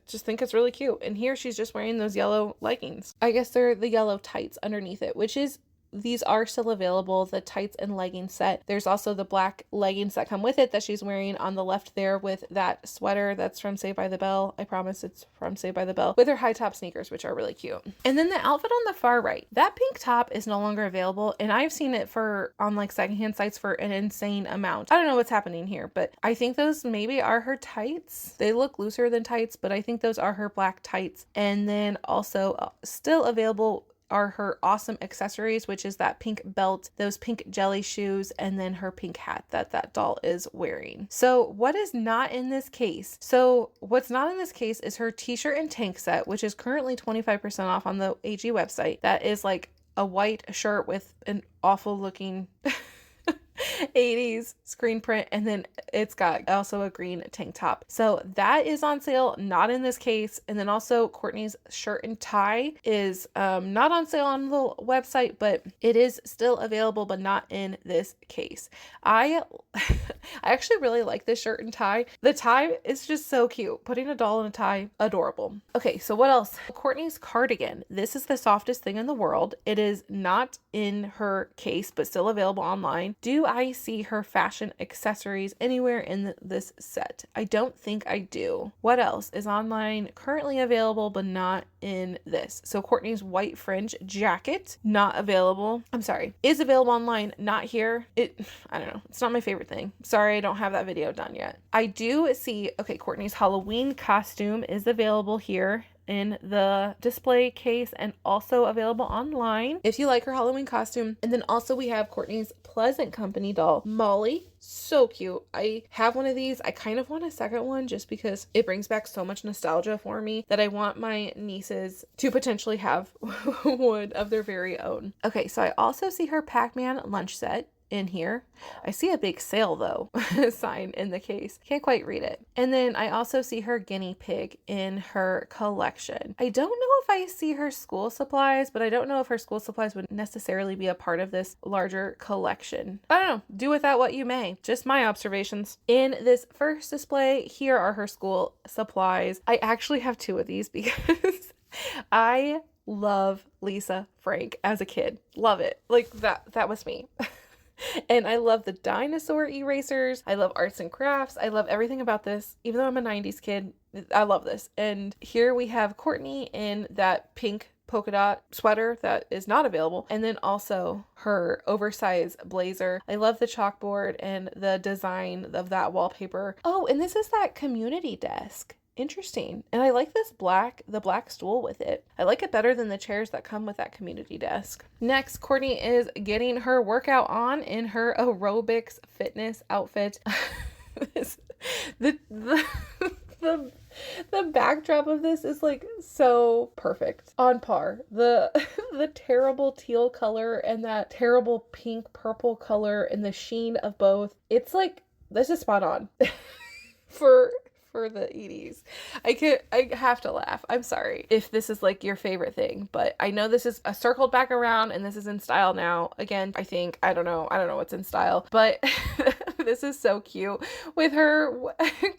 just think it's really cute. And here she's just wearing those yellow leggings. I guess they're the yellow tights underneath it, which is, these are still available, the tights and leggings set. There's also the black leggings that come with it that she's wearing on the left there with that sweater that's from Saved by the Bell. I promise it's from Saved by the Bell, with her high top sneakers, which are really cute. And then the outfit on the far right, that pink top is no longer available, and I've seen it on like secondhand sites for an insane amount. I don't know what's happening here, but I think those maybe are her tights. They look looser than tights, but I think those are her black tights. And then also still available are her awesome accessories, which is that pink belt, those pink jelly shoes, and then her pink hat that doll is wearing. So what is not in this case? So what's not in this case is her t-shirt and tank set, which is currently 25% off on the AG website. That is like a white shirt with an awful looking 80s screen print, and then it's got also a green tank top. So that is on sale, not in this case. And then also Courtney's shirt and tie is not on sale on the website, but it is still available, but not in this case. I actually really like this shirt and tie. The tie is just so cute. Putting a doll in a tie, adorable. Okay, so what else? Courtney's cardigan. This is the softest thing in the world. It is not in her case, but still available online. Do I see her fashion accessories anywhere in this set? I don't think I do. What else is online currently available but not in this? So Courtney's white fringe jacket, not available. I'm sorry, is available online, not here. I don't know. It's not my favorite thing. Sorry, I don't have that video done yet. I do see, okay, Courtney's Halloween costume is available here in the display case and also available online if you like her Halloween costume. And then also we have Courtney's Pleasant Company doll, Molly. So cute. I have one of these. I kind of want a second one just because it brings back so much nostalgia for me that I want my nieces to potentially have one of their very own. Okay, so I also see her Pac-Man lunch set in here. I see a big sale though sign in the case. Can't quite read it. And then I also see her guinea pig in her collection. I don't know if I see her school supplies, but I don't know if her school supplies would necessarily be a part of this larger collection. I don't know. Do with that what you may. Just my observations. In this first display, here are her school supplies. I actually have two of these because I love Lisa Frank as a kid. Love it. Like that was me. And I love the dinosaur erasers. I love arts and crafts. I love everything about this. Even though I'm a 90s kid, I love this. And here we have Courtney in that pink polka dot sweater that is not available. And then also her oversized blazer. I love the chalkboard and the design of that wallpaper. Oh, and this is that community desk. Interesting. And I like the black stool with it. I like it better than the chairs that come with that community desk. Next, Courtney is getting her workout on in her aerobics fitness outfit. the the the backdrop of this is like so perfect, on par. The terrible teal color and that terrible pink purple color and the sheen of both. It's like, this is spot on for the 80s. I have to laugh. I'm sorry if this is like your favorite thing, but I know this is a circled back around and this is in style now. Again, I don't know what's in style, but this is so cute with her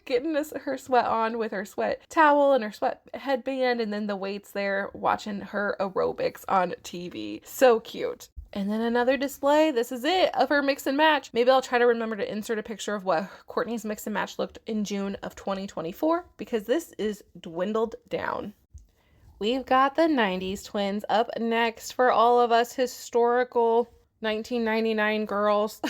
getting her sweat on with her sweat towel and her sweat headband, and then the weights there watching her aerobics on TV. So cute. And then another display, this is it, of her mix and match. Maybe I'll try to remember to insert a picture of what Courtney's mix and match looked in June of 2024, because this is dwindled down. We've got the 90s twins up next for all of us historical 1999 girls.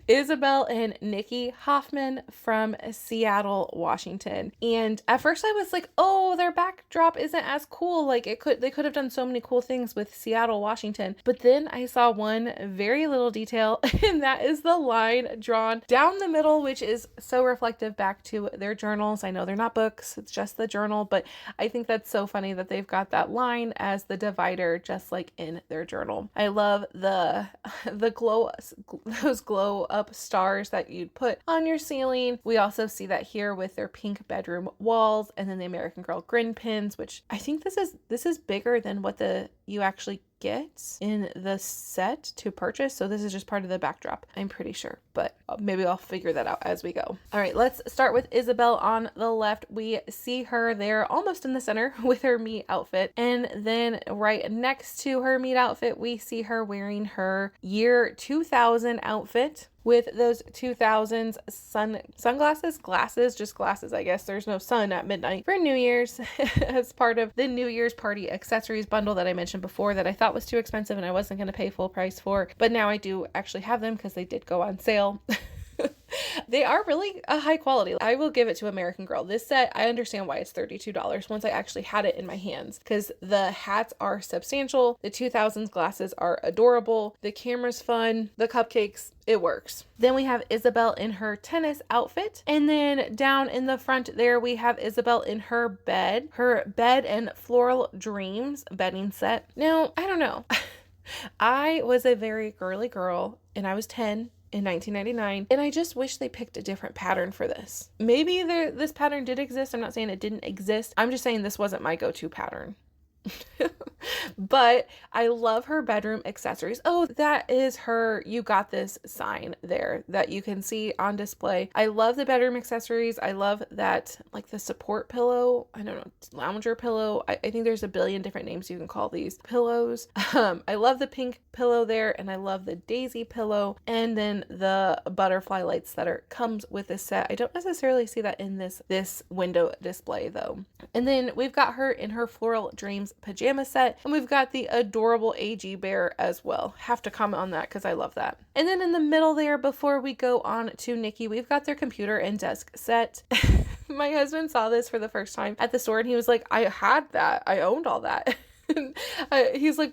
Isabel and Nikki Hoffman from Seattle, Washington. And at first I was like, oh, their backdrop isn't as cool. Like they could have done so many cool things with Seattle, Washington. But then I saw one very little detail, and that is the line drawn down the middle, which is so reflective back to their journals. I know they're not books, it's just the journal, but I think that's so funny that they've got that line as the divider, just like in their journal. I love the those glow up stars that you'd put on your ceiling. We also see that here with their pink bedroom walls, and then the American Girl grin pins, which I think this is bigger than what you actually get in the set to purchase. So this is just part of the backdrop, I'm pretty sure, but maybe I'll figure that out as we go. All right, let's start with Isabel on the left. We see her there almost in the center with her meet outfit. And then right next to her meet outfit, we see her wearing her year 2000 outfit with those 2000s glasses, I guess. There's no sun at midnight for New Year's as part of the New Year's party accessories bundle that I mentioned before that I thought was too expensive and I wasn't going to pay full price for, but now I do actually have them because they did go on sale. They are really a high quality. I will give it to American Girl. This set, I understand why it's $32 once I actually had it in my hands, because the hats are substantial. The 2000s glasses are adorable. The camera's fun. The cupcakes, it works. Then we have Isabel in her tennis outfit. And then down in the front there, we have Isabel in her bed and Floral Dreams bedding set. Now, I don't know. I was a very girly girl and I was 10 in 1999, and I just wish they picked a different pattern for this. Maybe this pattern did exist. I'm not saying it didn't exist. I'm just saying this wasn't my go-to pattern. But I love her bedroom accessories. Oh, that is her "You Got This" sign there that you can see on display. I love the bedroom accessories. I love that, like the support pillow, I don't know, lounger pillow. I think there's a billion different names you can call these pillows. I love the pink pillow there, and I love the daisy pillow, and then the butterfly lights that comes with this set. I don't necessarily see that in this window display though. And then we've got her in her Floral Dreams pajama set, and we've got the adorable AG bear as well. Have to comment on that because I love that. And then in the middle there, before we go on to Nikki, we've got their computer and desk set. My husband saw this for the first time at the store and he was like, I had that. I owned all that. He's like,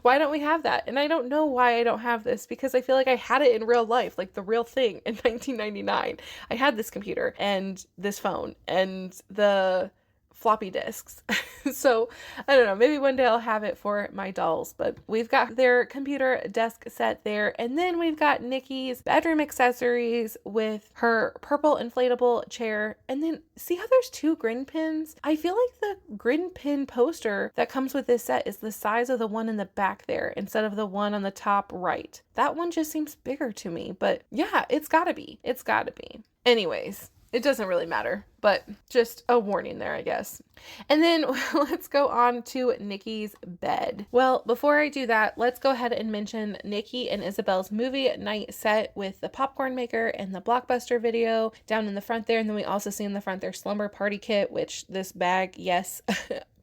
why don't we have that? And I don't know why I don't have this, because I feel like I had it in real life, like the real thing in 1999. I had this computer and this phone and the floppy disks. So I don't know, maybe one day I'll have it for my dolls, but we've got their computer desk set there. And then we've got Nikki's bedroom accessories with her purple inflatable chair. And then see how there's two grin pins? I feel like the grin pin poster that comes with this set is the size of the one in the back there instead of the one on the top right. That one just seems bigger to me, but yeah, it's gotta be. Anyways, it doesn't really matter, but just a warning there, I guess. And then let's go on to Nikki's bed. Well, before I do that, let's go ahead and mention Nikki and Isabel's movie night set with the popcorn maker and the Blockbuster video down in the front there. And then we also see in the front their slumber party kit, which this bag, yes,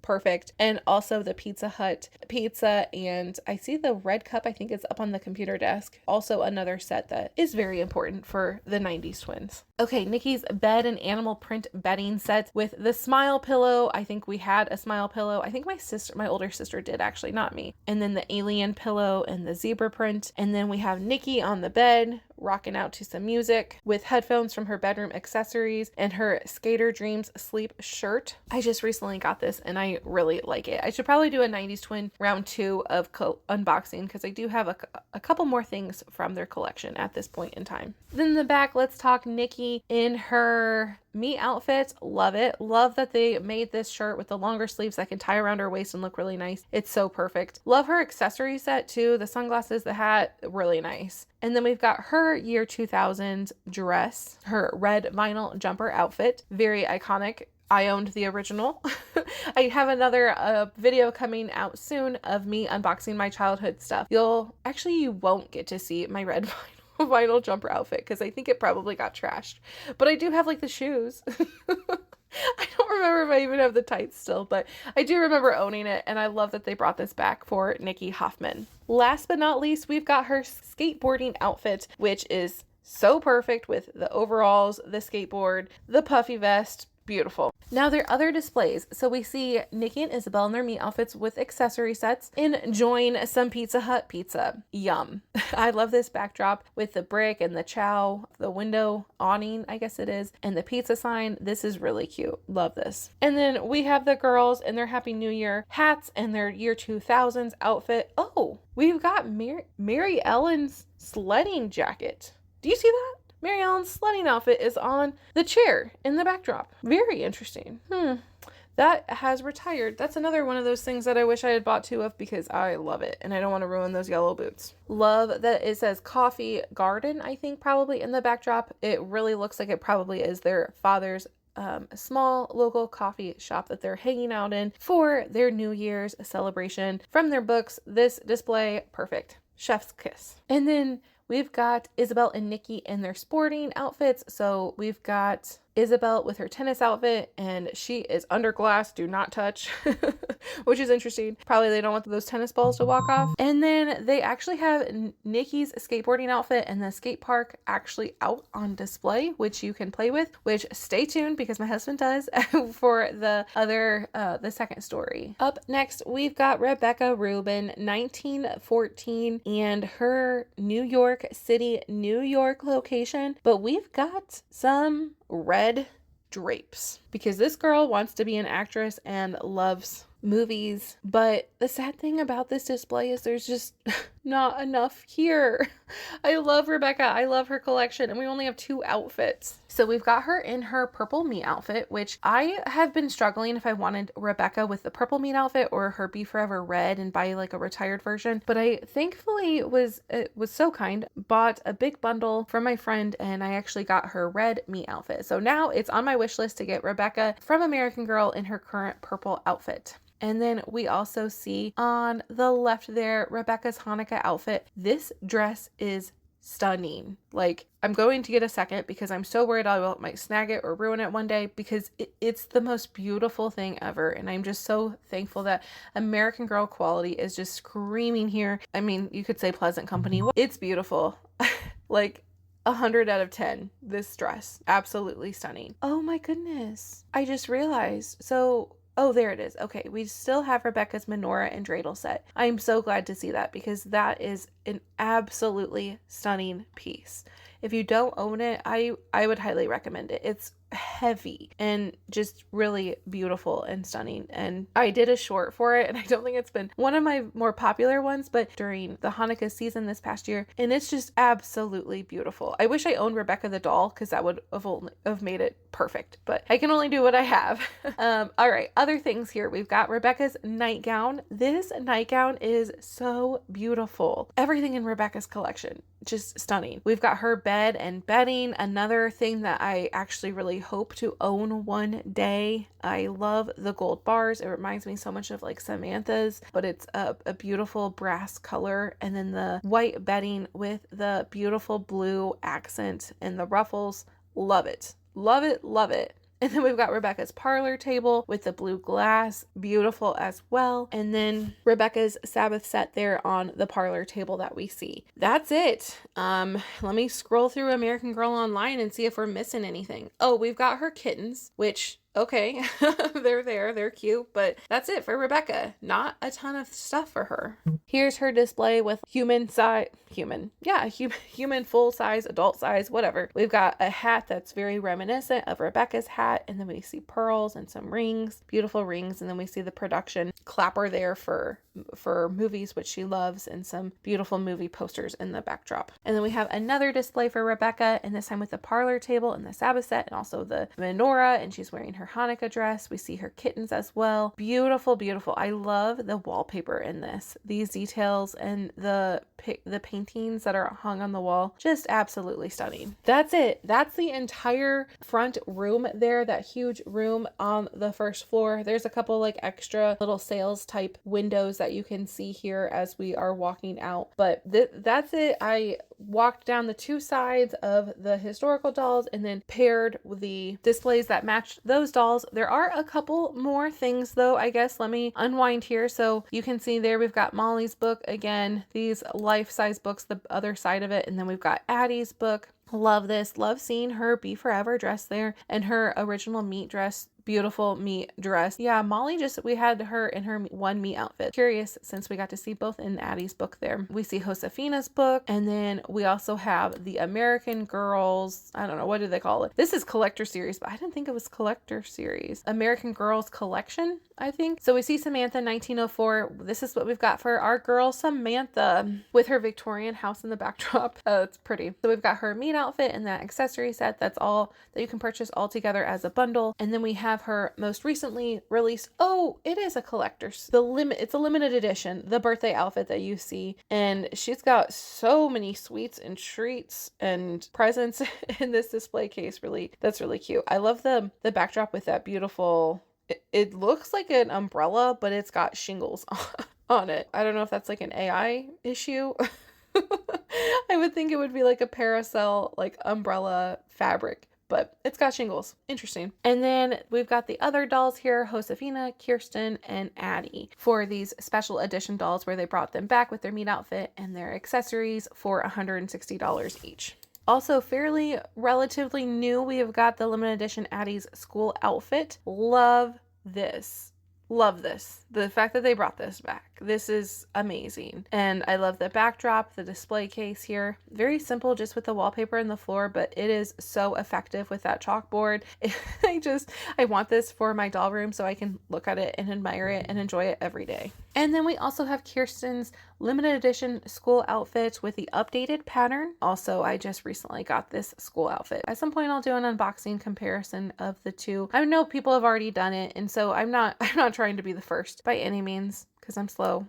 perfect. And also the Pizza Hut pizza, and I see the red cup, I think it's up on the computer desk. Also another set that is very important for the 90s twins. Okay, Nikki's bed and animal print bedding set with the smile pillow. I think we had a smile pillow. I think my older sister did, actually, not me. And then the alien pillow and the zebra print. And then we have Nikki on the bed rocking out to some music with headphones from her bedroom accessories and her Skater Dreams sleep shirt. I just recently got this and I really like it. I should probably do a 90s Twin round 2 of unboxing because I do have a couple more things from their collection at this point in time. Then in the back, let's talk Nikki in her me outfits. Love it. Love that they made this shirt with the longer sleeves that can tie around her waist and look really nice. It's so perfect. Love her accessory set too. The sunglasses, the hat, really nice. And then we've got her year 2000 dress, her red vinyl jumper outfit. Very iconic. I owned the original. I have another video coming out soon of me unboxing my childhood stuff. You won't get to see my red vinyl jumper outfit because I think it probably got trashed. But I do have like the shoes. I don't remember if I even have the tights still, but I do remember owning it, and I love that they brought this back for Nikki Hoffman. Last but not least, we've got her skateboarding outfit, which is so perfect with the overalls, the skateboard, the puffy vest. Beautiful. Now there are other displays. So we see Nikki and Isabel in their meet outfits with accessory sets enjoying some Pizza Hut pizza. Yum. I love this backdrop with the brick and the chow, the window awning, I guess it is, and the pizza sign. This is really cute. Love this. And then we have the girls in their Happy New Year hats and their year 2000s outfit. Oh, we've got Maryellen's sledding jacket. Do you see that? Maryellen's sledding outfit is on the chair in the backdrop. Very interesting. That has retired. That's another one of those things that I wish I had bought 2 of because I love it and I don't want to ruin those yellow boots. Love that it says Coffee Garden, I think probably in the backdrop. It really looks like it probably is their father's small local coffee shop that they're hanging out in for their New Year's celebration. From their books, this display, perfect. Chef's kiss. And then we've got Isabel and Nikki in their sporting outfits. So we've got Isabel with her tennis outfit and she is under glass, do not touch, which is interesting. Probably they don't want those tennis balls to walk off. And then they actually have Nikki's skateboarding outfit and the skate park actually out on display, which you can play with, which stay tuned because my husband does for the other, the second story. Up next, we've got Rebecca Rubin, 1914 and her New York City, New York location, but we've got some red drapes because this girl wants to be an actress and loves movies, but the sad thing about this display is there's just not enough here. I love Rebecca. I love her collection and we only have 2 outfits. So we've got her in her purple me outfit, which I have been struggling if I wanted Rebecca with the purple me outfit or her Be Forever red and buy like a retired version. But I thankfully was so kind, bought a big bundle from my friend and I actually got her red me outfit. So now it's on my wish list to get Rebecca from American Girl in her current purple outfit. And then we also see on the left there, Rebecca's Hanukkah outfit. This dress is stunning. Like, I'm going to get a second because I'm so worried I might snag it or ruin it one day because it's the most beautiful thing ever. And I'm just so thankful that American Girl quality is just screaming here. I mean, you could say Pleasant Company. It's beautiful. Like 100 out of 10, this dress. Absolutely stunning. Oh my goodness. I just realized. Oh, there it is. Okay, we still have Rebecca's menorah and dreidel set. I'm so glad to see that because that is an absolutely stunning piece. If you don't own it, I would highly recommend it. It's heavy and just really beautiful and stunning. And I did a short for it and I don't think it's been one of my more popular ones, but during the Hanukkah season this past year, and it's just absolutely beautiful. I wish I owned Rebecca the doll because that would have made it perfect, but I can only do what I have. All right, other things here. We've got Rebecca's nightgown. This nightgown is so beautiful. Everything in Rebecca's collection, just stunning. We've got her bed and bedding, another thing that I actually really hope to own one day. I love the gold bars. It reminds me so much of like Samantha's, but it's a beautiful brass color, and then the white bedding with the beautiful blue accent and the ruffles. Love it. Love it. Love it. And then we've got Rebecca's parlor table with the blue glass, beautiful as well. And then Rebecca's Sabbath set there on the parlor table that we see. That's it. Let me scroll through American Girl online and see if we're missing anything. Oh, we've got her kittens, which Okay, they're cute, but that's it for Rebecca. Not a ton of stuff for her. Here's her display with human full size, adult size, whatever. We've got a hat that's very reminiscent of Rebecca's hat, and then we see pearls and some rings, beautiful rings, and then we see the production clapper there for movies, which she loves, and some beautiful movie posters in the backdrop. And then we have another display for Rebecca, and this time with the parlor table and the Sabbath set, and also the menorah, and she's wearing her Hanukkah dress. We see her kittens as well. Beautiful, beautiful. I love the wallpaper in this. These details and the paintings that are hung on the wall, just absolutely stunning. That's it. That's the entire front room there, that huge room on the first floor. There's a couple like extra little sales type windows that you can see here as we are walking out, but that's it. I walked down the two sides of the historical dolls and then paired with the displays that matched those dolls. There are a couple more things though, I guess. Let me unwind here. So you can see there we've got Molly's book again, these life-size books, the other side of it, and then we've got Addy's book. Love this. Love seeing her Be Forever dress there and her original meat dress. Beautiful meat dress. Yeah, Molly we had her in her one meat outfit. Curious since we got to see both in Addy's book there. We see Josefina's book, and then we also have the American Girls. I don't know, what do they call it? This is collector series, but I didn't think it was collector series. American Girls collection, I think. So we see Samantha 1904. This is what we've got for our girl Samantha with her Victorian house in the backdrop. Oh, it's pretty. So we've got her meat outfit and that accessory set. That's all that you can purchase all together as a bundle. And then we have her most recently released, it is a collector's, it's a limited edition, the birthday outfit that you see, and she's got so many sweets and treats and presents in this display case. Really, that's really cute. I love the backdrop with that beautiful, it looks like an umbrella, but it's got shingles on it. I don't know if that's like an AI issue. I would think it would be like a parasol, like umbrella fabric, but it's got shingles. Interesting. And then we've got the other dolls here, Josefina, Kirsten, and Addy, for these special edition dolls where they brought them back with their meat outfit and their accessories for $160 each. Also fairly relatively new, we have got the limited edition Addy's school outfit. Love this. Love this. The fact that they brought this back. This is amazing. And I love the backdrop, the display case here. Very simple, just with the wallpaper and the floor, but it is so effective with that chalkboard. I want this for my doll room so I can look at it and admire it and enjoy it every day. And then we also have Kirsten's limited edition school outfit with the updated pattern. Also, I just recently got this school outfit. At some point I'll do an unboxing comparison of the two. I know people have already done it, and so I'm not trying to be the first by any means, because I'm slow.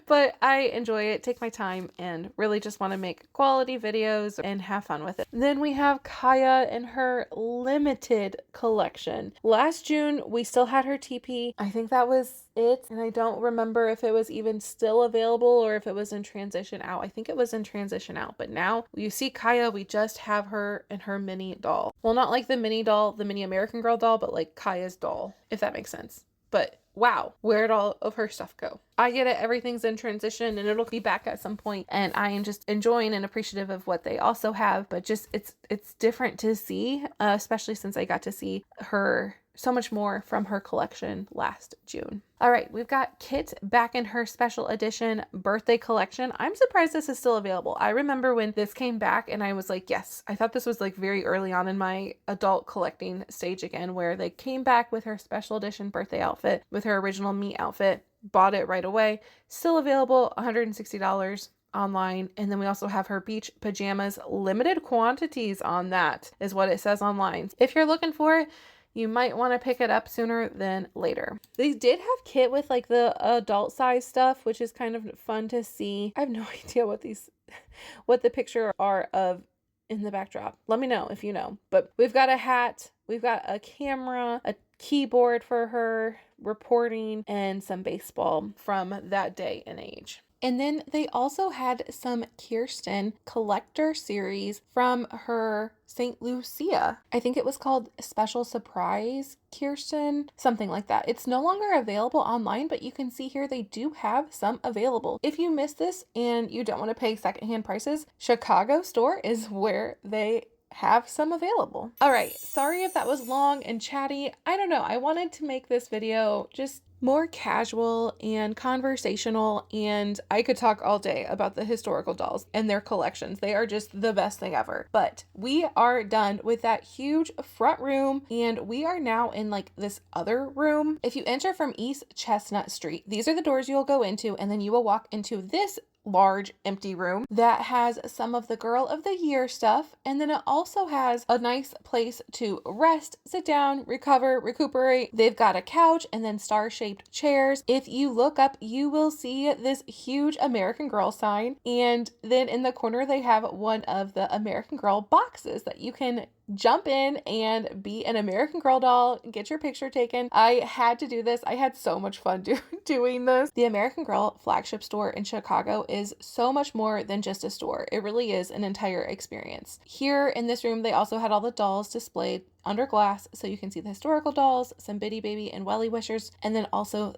But I enjoy it, take my time, and really just want to make quality videos and have fun with it. Then we have Kaya and her limited collection. Last June, we still had her TP. I think that was it, and I don't remember if it was even still available or if it was in transition out. I think it was in transition out, but now you see Kaya, we just have her and her mini doll. Well, not like the mini doll, the mini American Girl doll, but like Kaya's doll, if that makes sense. But wow, where'd all of her stuff go? I get it, everything's in transition and it'll be back at some point, and I am just enjoying and appreciative of what they also have, but just it's different to see, especially since I got to see her so much more from her collection last June. All right, we've got Kit back in her special edition birthday collection. I'm surprised this is still available. I remember when this came back and I was like, yes, I thought this was like very early on in my adult collecting stage again, where they came back with her special edition birthday outfit with her original meat outfit, bought it right away. Still available, $160 online. And then we also have her beach pajamas, limited quantities on that is what it says online. If you're looking for it, you might want to pick it up sooner than later. They did have Kit with like the adult size stuff, which is kind of fun to see. I have no idea what the picture are of in the backdrop. Let me know if you know. But we've got a hat, we've got a camera, a keyboard for her reporting, and some baseball from that day and age. And then they also had some Kirsten collector series from her St. Lucia. I think it was called Special Surprise Kirsten, something like that. It's no longer available online, but you can see here they do have some available. If you missed this and you don't want to pay secondhand prices, Chicago store is where they have some available. All right, sorry if that was long and chatty. I don't know. I wanted to make this video just more casual and conversational, and I could talk all day about the historical dolls and their collections. They are just the best thing ever. But we are done with that huge front room, and we are now in like this other room. If you enter from East Chestnut Street, these are the doors you'll go into, and then you will walk into this large empty room that has some of the girl of the year stuff, and then it also has a nice place to rest, sit down, recover, recuperate. They've got a couch and then star-shaped chairs. If you look up, you will see this huge American Girl sign, and then in the corner they have one of the American Girl boxes that you can jump in and be an American Girl doll, get your picture taken. I had to do this. I had so much fun doing this. The American Girl Flagship Store in Chicago is so much more than just a store. It really is an entire experience. Here in this room, they also had all the dolls displayed under glass, so you can see the historical dolls, some Bitty Baby and Welly Wishers, and then also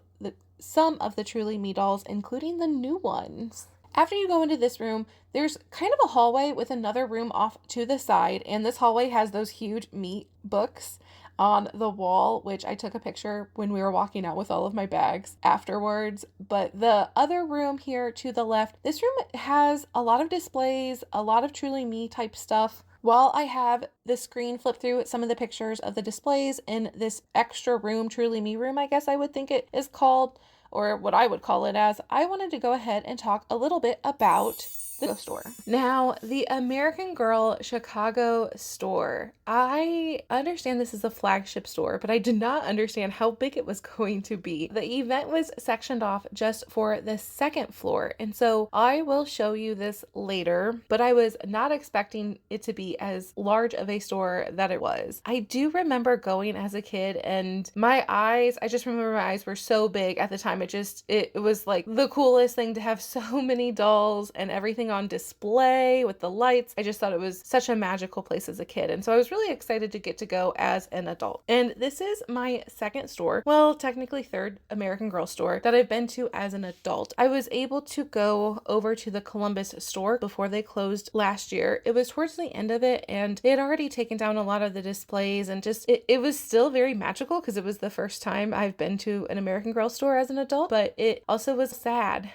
some of the Truly Me dolls, including the new ones. After you go into this room, there's kind of a hallway with another room off to the side, and this hallway has those huge meat books on the wall, which I took a picture when we were walking out with all of my bags afterwards. But the other room here to the left, this room has a lot of displays, a lot of Truly Me type stuff. While I have the screen flip through some of the pictures of the displays in this extra room, Truly Me room, I guess I would think it is called, or what I would call it as, I wanted to go ahead and talk a little bit about the store. Now, the American Girl Chicago store. I understand this is a flagship store, but I did not understand how big it was going to be. The event was sectioned off just for the second floor, and so I will show you this later, but I was not expecting it to be as large of a store that it was. I do remember going as a kid, and I just remember my eyes were so big at the time. It was like the coolest thing to have so many dolls and everything on display with the lights. I just thought it was such a magical place as a kid. And so I was really excited to get to go as an adult. And this is my second store, well, technically third American Girl store that I've been to as an adult. I was able to go over to the Columbus store before they closed last year. It was towards the end of it, and they had already taken down a lot of the displays, and just it was still very magical because it was the first time I've been to an American Girl store as an adult, but it also was sad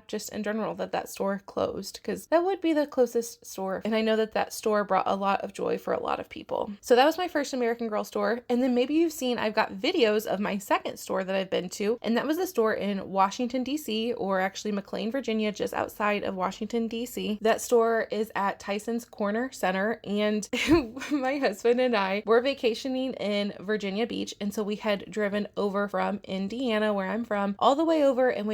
just in general that store closed, because that would be the closest store. And I know that store brought a lot of joy for a lot of people. So that was my first American Girl store. And then maybe you've seen, I've got videos of my second store that I've been to. And that was the store in Washington, D.C., or actually McLean, Virginia, just outside of Washington, D.C. That store is at Tyson's Corner Center. And my husband and I were vacationing in Virginia Beach. And so we had driven over from Indiana, where I'm from, all the way over. And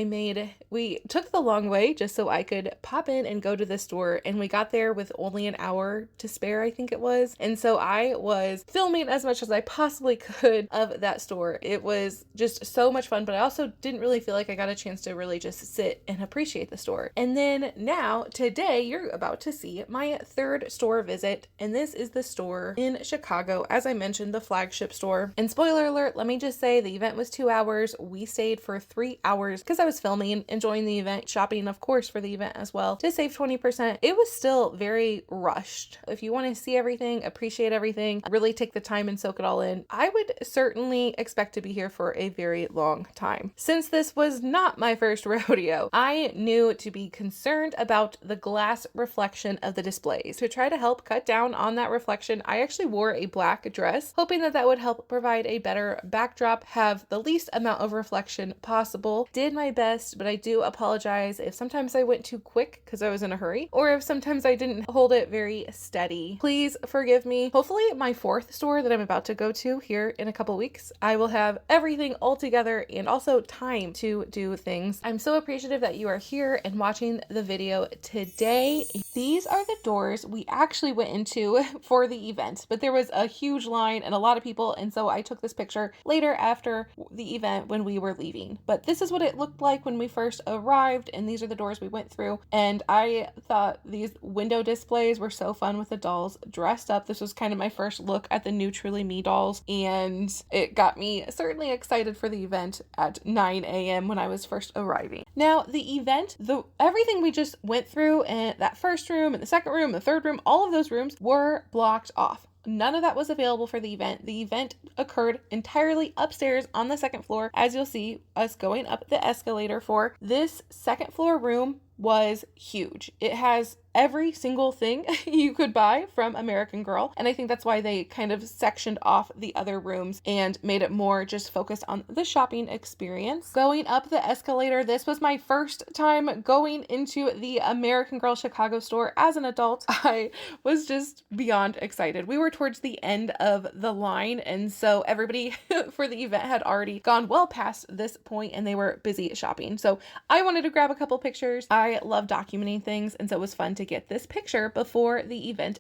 we took the long way just so I could pop in and go to the store, and we got there with only an hour to spare, I think it was. And so I was filming as much as I possibly could of that store. It was just so much fun, but I also didn't really feel like I got a chance to really just sit and appreciate the store. And then now, today, you're about to see my third store visit, and this is the store in Chicago, as I mentioned, the flagship store. And spoiler alert, let me just say the event was 2 hours. We stayed for 3 hours because I was filming, enjoying the event, shopping, of course, for the event as well, to save 20%. It was still very rushed. If you want to see everything, appreciate everything, really take the time and soak it all in, I would certainly expect to be here for a very long time. Since this was not my first rodeo, I knew to be concerned about the glass reflection of the displays. To try to help cut down on that reflection, I actually wore a black dress, hoping that would help provide a better backdrop, have the least amount of reflection possible. Did my best, but I do apologize if sometimes I went too quick because I was in a hurry, or if sometimes I didn't hold it very steady. Please forgive me. Hopefully my fourth store that I'm about to go to here in a couple weeks, I will have everything all together and also time to do things. I'm so appreciative that you are here and watching the video today. These are the doors we actually went into for the event, but there was a huge line and a lot of people, and so I took this picture later after the event when we were leaving. But this is what it looked like when we first arrived, and these are the doors we went through, and I thought these window displays were so fun with the dolls dressed up. This was kind of my first look at the new Truly Me dolls, and it got me certainly excited for the event at 9 a.m. when I was first arriving. Now, the event, everything we just went through in that first room and the second room, the third room, all of those rooms were blocked off. None of that was available for the event. The event occurred entirely upstairs on the second floor, as you'll see us going up the escalator for. This second floor room was huge. It has every single thing you could buy from American Girl, and I think that's why they kind of sectioned off the other rooms and made it more just focused on the shopping experience. Going up the escalator, this was my first time going into the American Girl Chicago store as an adult. I was just beyond excited. We were towards the end of the line, and so everybody for the event had already gone well past this point and they were busy shopping. So I wanted to grab a couple pictures. I love documenting things, and so it was fun to get this picture before the event.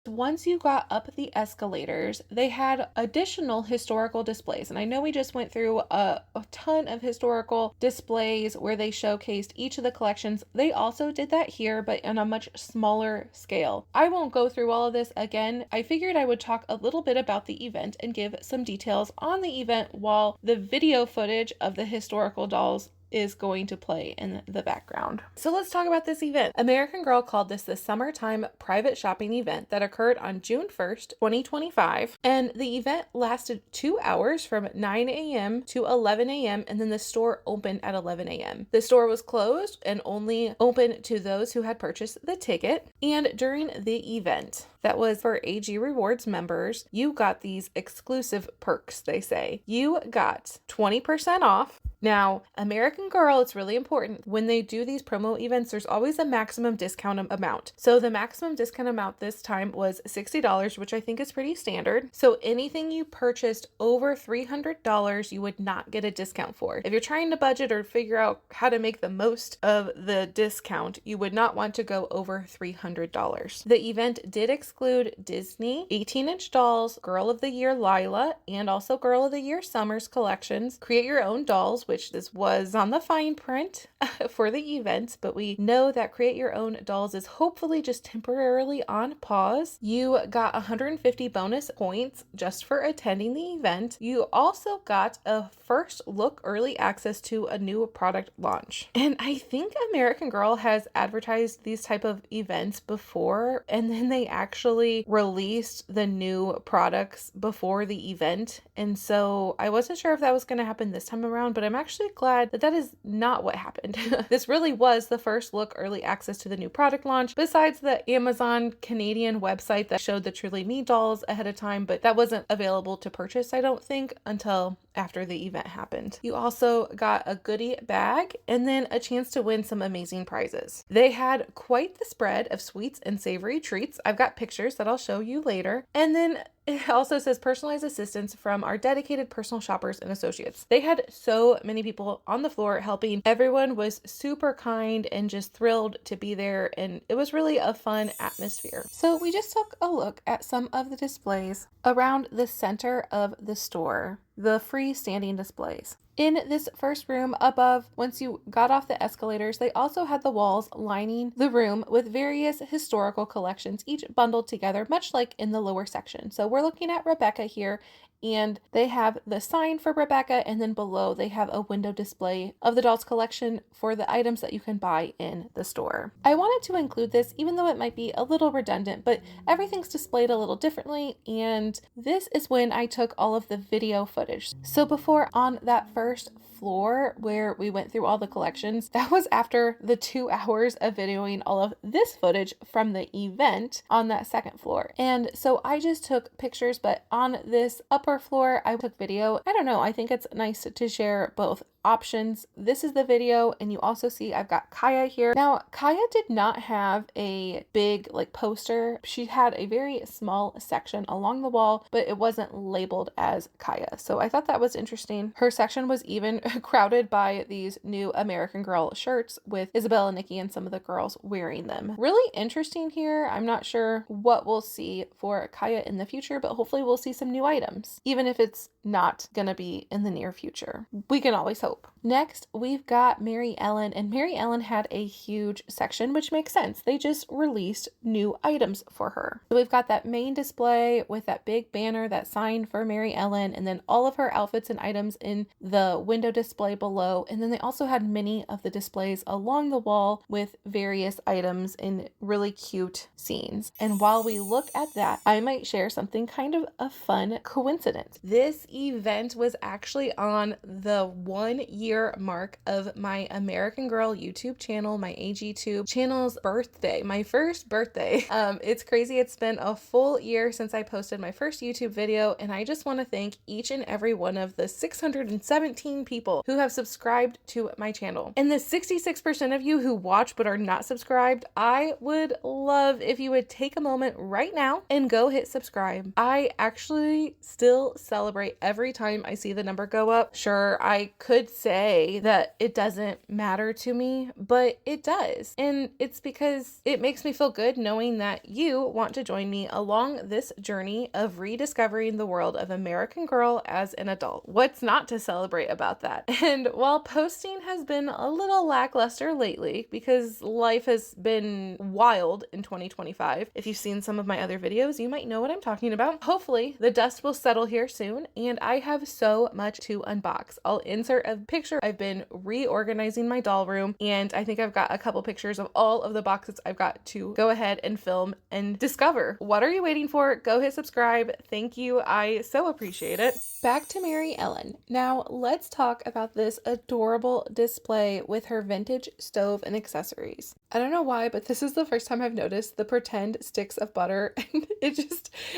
Once you got up the escalators, they had additional historical displays. And I know we just went through a ton of historical displays where they showcased each of the collections. They also did that here, but on a much smaller scale. I won't go through all of this again. I figured I would talk a little bit about the event and give some details on the event while the video footage of the historical dolls is going to play in the background. So let's talk about this event. American Girl called this the summertime private shopping event that occurred on June 1st, 2025. And the event lasted 2 hours from 9 a.m. to 11 a.m. and then the store opened at 11 a.m. The store was closed and only open to those who had purchased the ticket. And during the event, that was for AG Rewards members, you got these exclusive perks, they say. You got 20% off. Now, American Girl, it's really important. When they do these promo events, there's always a maximum discount amount. So the maximum discount amount this time was $60, which I think is pretty standard. So anything you purchased over $300, you would not get a discount for. If you're trying to budget or figure out how to make the most of the discount, you would not want to go over $300. The event did exclude Disney, 18-inch dolls, Girl of the Year Lila, and also Girl of the Year Summers collections, Create Your Own Dolls, which this was on the fine print for the event, but we know that Create Your Own Dolls is hopefully just temporarily on pause. You got 150 bonus points just for attending the event. You also got a first look early access to a new product launch. And I think American Girl has advertised these type of events before, and then they actually released the new products before the event. And so I wasn't sure if that was going to happen this time around, but I'm actually glad that that is not what happened. This really was the first look early access to the new product launch, besides the Amazon Canadian website that showed the Truly Me dolls ahead of time, but that wasn't available to purchase, I don't think, until after the event happened. You also got a goodie bag and then a chance to win some amazing prizes. They had quite the spread of sweets and savory treats. I've got pictures that I'll show you later. And then it also says personalized assistance from our dedicated personal shoppers and associates. They had so many people on the floor helping. Everyone was super kind and just thrilled to be there, and it was really a fun atmosphere. So we just took a look at some of the displays around the center of the store, the freestanding displays. In this first room above, once you got off the escalators, they also had the walls lining the room with various historical collections, each bundled together, much like in the lower section. So we're looking at Rebecca here, and they have the sign for Rebecca, and then below they have a window display of the dolls collection for the items that you can buy in the store. I wanted to include this, even though it might be a little redundant, but everything's displayed a little differently, and this is when I took all of the video footage. So before, on that first floor where we went through all the collections, that was after the 2 hours of videoing all of this footage from the event on that second floor. And so I just took pictures, but on this upper floor, I took video. I don't know, I think it's nice to share both options. This is the video, and you also see I've got Kaya here. Now, Kaya did not have a big poster. She had a very small section along the wall, but it wasn't labeled as Kaya. So I thought that was interesting. Her section was even crowded by these new American Girl shirts with Isabella, Nikki, and some of the girls wearing them. Really interesting here. I'm not sure what we'll see for Kaya in the future, but hopefully we'll see some new items, even if it's not gonna be in the near future. We can always hope hope. Next, we've got Maryellen, and Maryellen had a huge section, which makes sense. They just released new items for her. So we've got that main display with that big banner, that sign for Maryellen, and then all of her outfits and items in the window display below. And then they also had many of the displays along the wall with various items in really cute scenes. And while we look at that, I might share something kind of a fun coincidence. This event was actually on the 1 year mark of my American Girl YouTube channel, my AGtube channel's birthday, my first birthday. It's crazy. It's been a full year since I posted my first YouTube video, and I just want to thank each and every one of the 617 people who have subscribed to my channel. And the 66% of you who watch but are not subscribed, I would love if you would take a moment right now and go hit subscribe. I actually still celebrate every time I see the number go up. Sure, I could say that it doesn't matter to me, but it does. And it's because it makes me feel good knowing that you want to join me along this journey of rediscovering the world of American Girl as an adult. What's not to celebrate about that? And while posting has been a little lackluster lately because life has been wild in 2025, if you've seen some of my other videos, you might know what I'm talking about. Hopefully the dust will settle here soon, and I have so much to unbox. I'll insert a picture. I've been reorganizing my doll room, and I think I've got a couple pictures of all of the boxes I've got to go ahead and film and discover. What are you waiting for? Go hit subscribe. Thank you. I so appreciate it. Back to Maryellen. Now let's talk about this adorable display with her vintage stove and accessories. I don't know why, but this is the first time I've noticed the pretend sticks of butter, and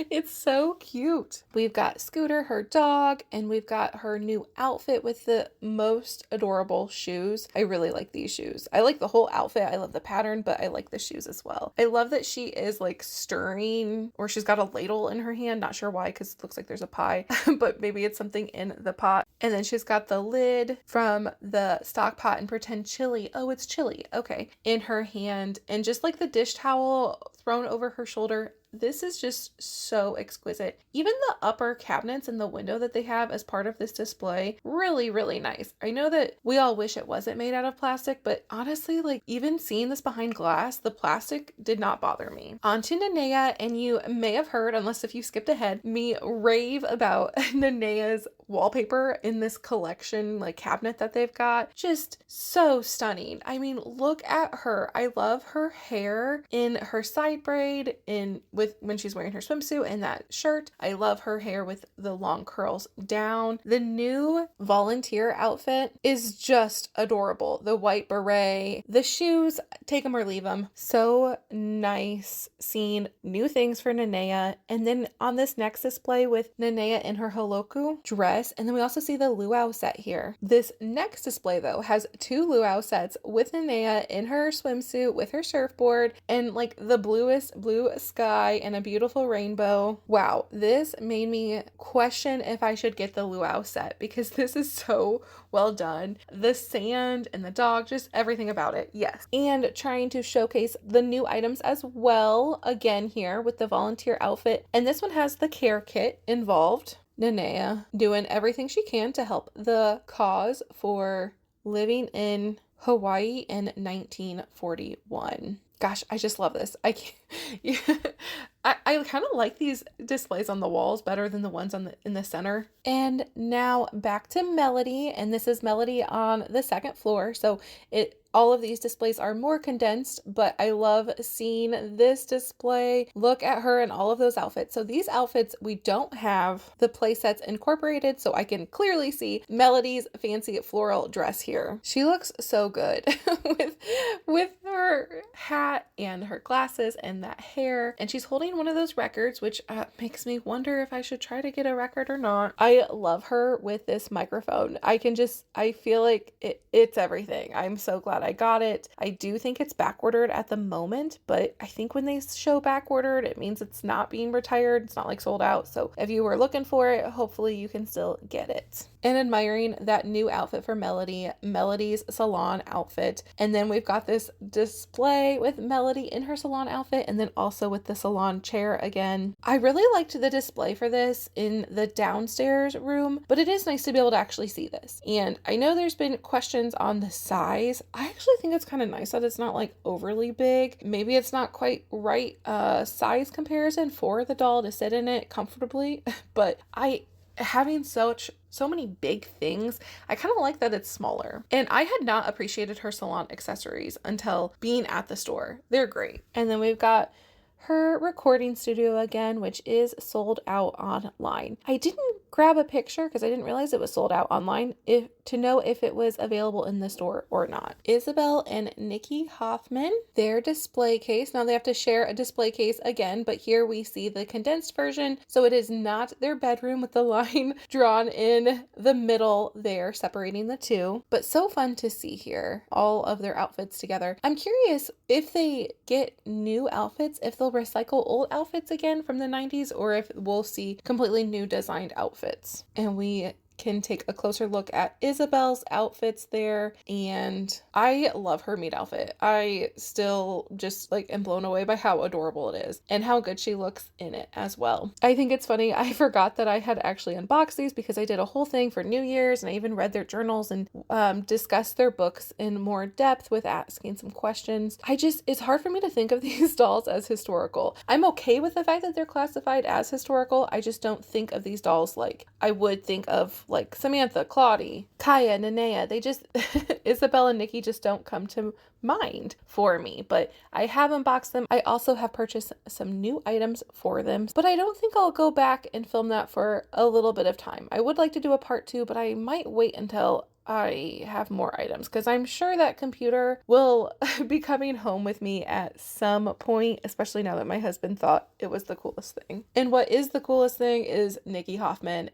it's so cute. We've got Scooter, her dog, and we've got her new outfit with the most adorable shoes. I really like these shoes. I like the whole outfit. I love the pattern, but I like the shoes as well. I love that she is like stirring, or she's got a ladle in her hand. Not sure why, because it looks like there's a pie, but maybe it's something in the pot. And then she's got the lid from the stock pot and pretend chili. Oh, it's chili. Okay. In her hand, and just like the dish towel thrown over her shoulder. This is just so exquisite. Even the upper cabinets in the window that they have as part of this display, really, really nice. I know that we all wish it wasn't made out of plastic, but honestly, like even seeing this behind glass, the plastic did not bother me. On to Nanea, and you may have heard, unless if you skipped ahead, me rave about Nanea's wallpaper in this collection like cabinet that they've got. Just so stunning. I mean, look at her. I love her hair in her side braid with when she's wearing her swimsuit and that shirt. I love her hair with the long curls down. The new volunteer outfit is just adorable. The white beret, the shoes, take them or leave them. So nice seeing new things for Nanea. And then on this next display with Nanea in her holoku dress, and then we also see the luau set here. This next display though has two luau sets with Nanea in her swimsuit with her surfboard and like the bluest blue sky and a beautiful rainbow. Wow, this made me question if I should get the luau set because this is so well done. The sand and the dog, just everything about it. Yes. And trying to showcase the new items as well again here with the volunteer outfit. And this one has the care kit involved. Nanea doing everything she can to help the cause for living in Hawaii in 1941. Gosh, I just love this. I can't. Yeah, I kind of like these displays on the walls better than the ones in the center. And now back to Melody, and this is Melody on the second floor. So all of these displays are more condensed, but I love seeing this display. Look at her in all of those outfits. So these outfits, we don't have the play sets incorporated, so I can clearly see Melody's fancy floral dress here. She looks so good with her hat and her glasses and that hair. And she's holding one of those records, which makes me wonder if I should try to get a record or not. I love her with this microphone. I feel like it's everything. I'm so glad I got it. I do think it's back ordered at the moment, but I think when they show back ordered, it means it's not being retired. It's not like sold out. So if you were looking for it, hopefully you can still get it. and admiring that new outfit for Melody, Melody's salon outfit. And then we've got this display with Melody in her salon outfit, and then also with the salon chair again. I really liked the display for this in the downstairs room, but it is nice to be able to actually see this. And I know there's been questions on the size. I actually think it's kind of nice that it's not like overly big. Maybe it's not quite right size comparison for the doll to sit in it comfortably, but having so many big things, I kind of like that it's smaller. And I had not appreciated her salon accessories until being at the store. They're great. And then we've got her recording studio again, which is sold out online. I didn't grab a picture because I didn't realize it was sold out online to know if it was available in the store or not. Isabel and Nikki Hoffman, their display case. Now they have to share a display case again, but here we see the condensed version. So it is not their bedroom with the line drawn in the middle there, separating the two. But so fun to see here, all of their outfits together. I'm curious if they get new outfits, if they'll recycle old outfits again from the 90s, or if we'll see completely new designed outfits. And we can take a closer look at Isabel's outfits there, and I love her meat outfit. I still just like am blown away by how adorable it is and how good she looks in it as well. I think it's funny, I forgot that I had actually unboxed these because I did a whole thing for New Year's, and I even read their journals and discussed their books in more depth with asking some questions. It's hard for me to think of these dolls as historical. I'm okay with the fact that they're classified as historical. I just don't think of these dolls like I would think of like Samantha, Claudie, Kaya, Nanea. They just, Isabel and Nikki just don't come to mind for me, but I have unboxed them. I also have purchased some new items for them, but I don't think I'll go back and film that for a little bit of time. I would like to do a part 2, but I might wait until I have more items, because I'm sure that computer will be coming home with me at some point, especially now that my husband thought it was the coolest thing. And what is the coolest thing is Nikki Hoffman.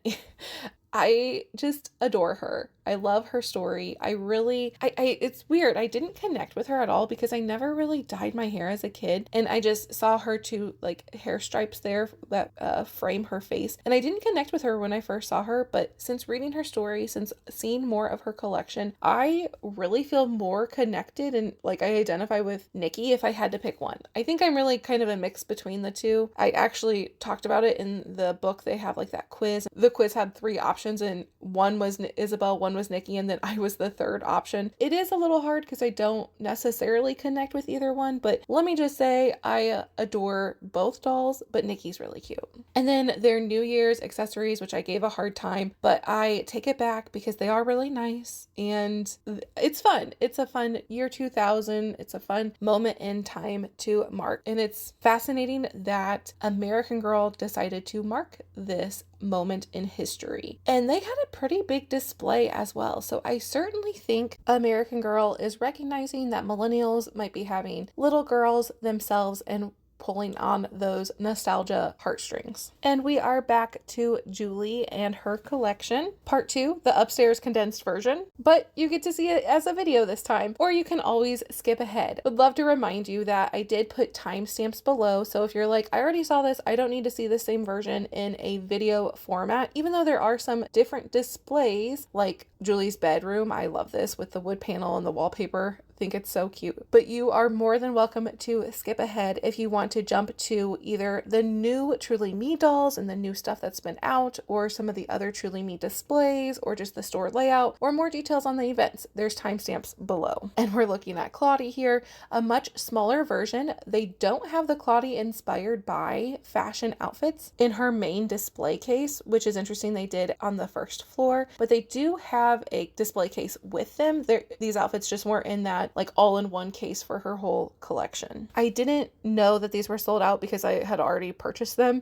I just adore her. I love her story. It's weird. I didn't connect with her at all because I never really dyed my hair as a kid. And I just saw her two like hair stripes there that frame her face. And I didn't connect with her when I first saw her. But since reading her story, since seeing more of her collection, I really feel more connected and like I identify with Nikki if I had to pick one. I think I'm really kind of a mix between the two. I actually talked about it in the book. They have like that quiz. The quiz had 3 options, and one was Isabel, one was Nikki, and then I was the third option. It is a little hard because I don't necessarily connect with either one, but let me just say I adore both dolls, but Nikki's really cute. And then their New Year's accessories, which I gave a hard time, but I take it back because they are really nice and it's fun. It's a fun year 2000. It's a fun moment in time to mark. And it's fascinating that American Girl decided to mark this moment in history. And they had a pretty big display as well. So I certainly think American Girl is recognizing that millennials might be having little girls themselves and pulling on those nostalgia heartstrings. And we are back to Julie and her collection. Part 2, the upstairs condensed version, but you get to see it as a video this time, or you can always skip ahead. Would love to remind you that I did put timestamps below, so if you're like, I already saw this, I don't need to see the same version in a video format, even though there are some different displays, like Julie's bedroom. I love this with the wood panel and the wallpaper. Think it's so cute. But you are more than welcome to skip ahead if you want to jump to either the new Truly Me dolls and the new stuff that's been out, or some of the other Truly Me displays, or just the store layout, or more details on the events. There's timestamps below. And we're looking at Claudie here, a much smaller version. They don't have the Claudie inspired by fashion outfits in her main display case, which is interesting. They did on the first floor, but they do have a display case with them. These outfits just weren't in that like all-in-one case for her whole collection. I didn't know that these were sold out because I had already purchased them.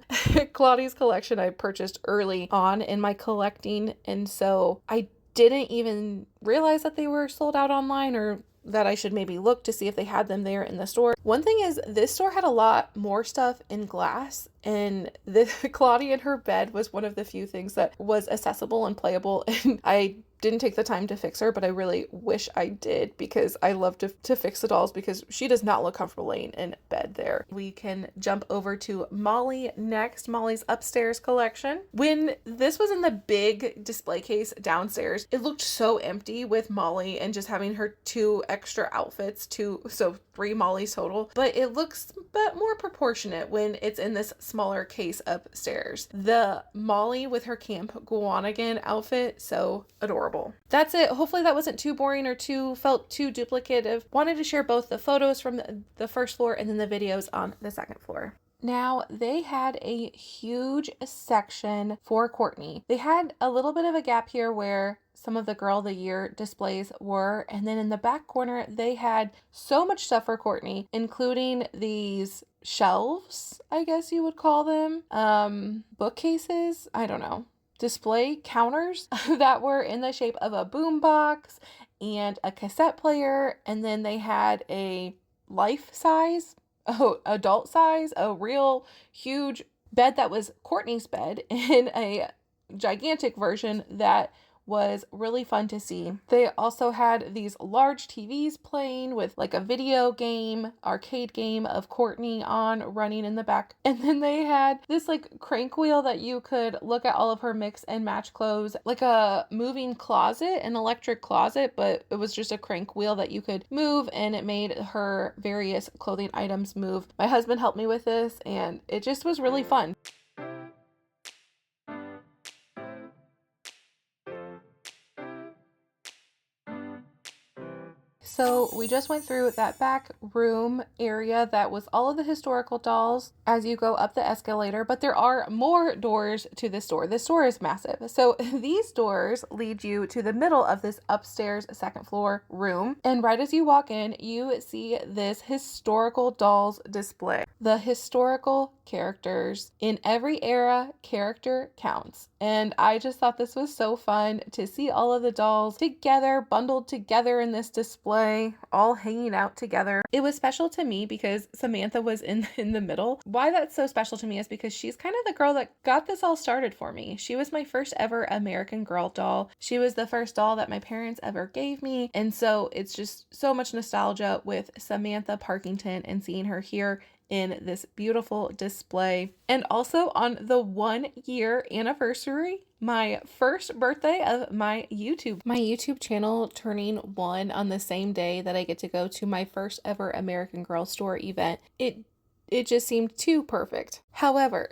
Claudie's collection I purchased early on in my collecting, and so I didn't even realize that they were sold out online, or that I should maybe look to see if they had them there in the store. One thing is, this store had a lot more stuff in glass, and the Claudie in her bed was one of the few things that was accessible and playable, and I didn't take the time to fix her, but I really wish I did because I love to fix the dolls because she does not look comfortable laying in bed there. We can jump over to Molly next, Molly's upstairs collection. When this was in the big display case downstairs, it looked so empty with Molly and just having her 2 extra outfits, so 3 Mollys total, but it looks more proportionate when it's in this smaller case upstairs. The Molly with her Camp Guanigan outfit, so adorable. That's it. Hopefully that wasn't too boring or felt too duplicative. Wanted to share both the photos from the first floor and then the videos on the second floor. Now, they had a huge section for Courtney. They had a little bit of a gap here where some of the Girl of the Year displays were, and then in the back corner, they had so much stuff for Courtney, including these shelves, I guess you would call them, bookcases, I don't know, display counters that were in the shape of a boombox and a cassette player, and then they had a adult size, a real huge bed that was Courtney's bed in a gigantic version that was really fun to see. They also had these large TVs playing with like a video game, arcade game of Courtney on running in the back. And then they had this like crank wheel that you could look at all of her mix and match clothes, like a moving closet, an electric closet, but it was just a crank wheel that you could move and it made her various clothing items move. My husband helped me with this and it just was really fun. So we just went through that back room area that was all of the historical dolls as you go up the escalator, but there are more doors to this store. This store is massive. So these doors lead you to the middle of this upstairs second floor room. And right as you walk in, you see this historical dolls display. The historical characters in every era, character counts. And I just thought this was so fun to see all of the dolls together, bundled together in this display, all hanging out together. It was special to me because Samantha was in the middle. Why that's so special to me is because she's kind of the girl that got this all started for me. She was my first ever American Girl doll. She was the first doll that my parents ever gave me. And so it's just so much nostalgia with Samantha Parkington and seeing her here in this beautiful display. And also on the 1-year anniversary, my first birthday of my YouTube channel turning 1 on the same day that I get to go to my first ever American Girl store event. It just seemed too perfect. However,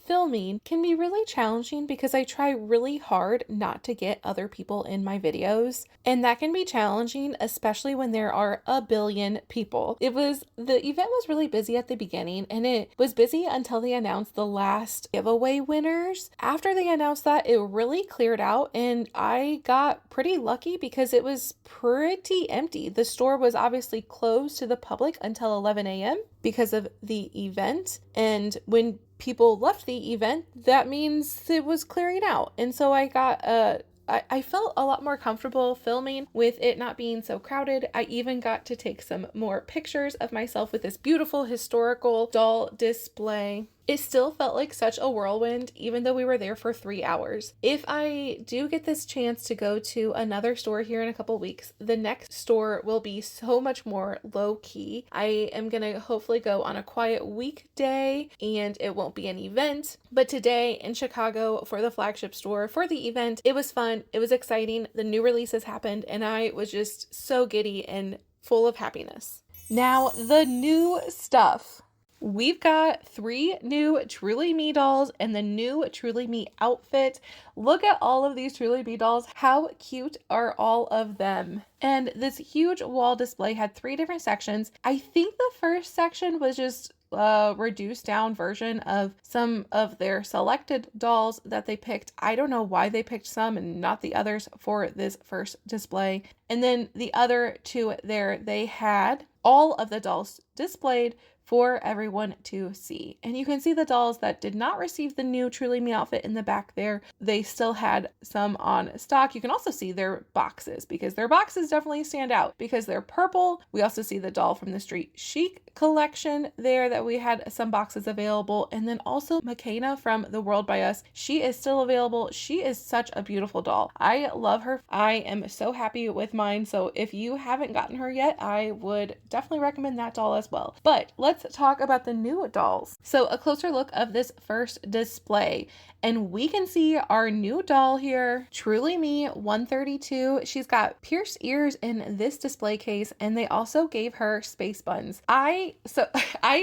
filming can be really challenging because I try really hard not to get other people in my videos. And that can be challenging, especially when there are a billion people. The event was really busy at the beginning and it was busy until they announced the last giveaway winners. After they announced that, it really cleared out and I got pretty lucky because it was pretty empty. The store was obviously closed to the public until 11 a.m. because of the event. And when people left the event, that means it was clearing out. And so I felt a lot more comfortable filming with it not being so crowded. I even got to take some more pictures of myself with this beautiful historical doll display. It still felt like such a whirlwind, even though we were there for 3 hours. If I do get this chance to go to another store here in a couple weeks, the next store will be so much more low key. I am going to hopefully go on a quiet weekday and it won't be an event. But today in Chicago for the Flagship Store for the event, it was fun. It was exciting. The new releases happened and I was just so giddy and full of happiness. Now, the new stuff. We've got 3 new Truly Me dolls and the new Truly Me outfit. Look at all of these Truly Me dolls. How cute are all of them? And this huge wall display had 3 different sections. I think the first section was just a reduced down version of some of their selected dolls that they picked. I don't know why they picked some and not the others for this first display. And then the other 2 there, they had all of the dolls displayed for everyone to see. And you can see the dolls that did not receive the new Truly Me outfit in the back there. They still had some on stock. You can also see their boxes because their boxes definitely stand out because they're purple. We also see the doll from the Street Chic collection there that we had some boxes available. And then also McKenna from The World by Us. She is still available. She is such a beautiful doll. I love her. I am so happy with mine. So if you haven't gotten her yet, I would definitely recommend that doll as well. But let's talk about the new dolls. So a closer look of this first display. And we can see our new doll here, Truly Me 132. She's got pierced ears in this display case, and they also gave her space buns. I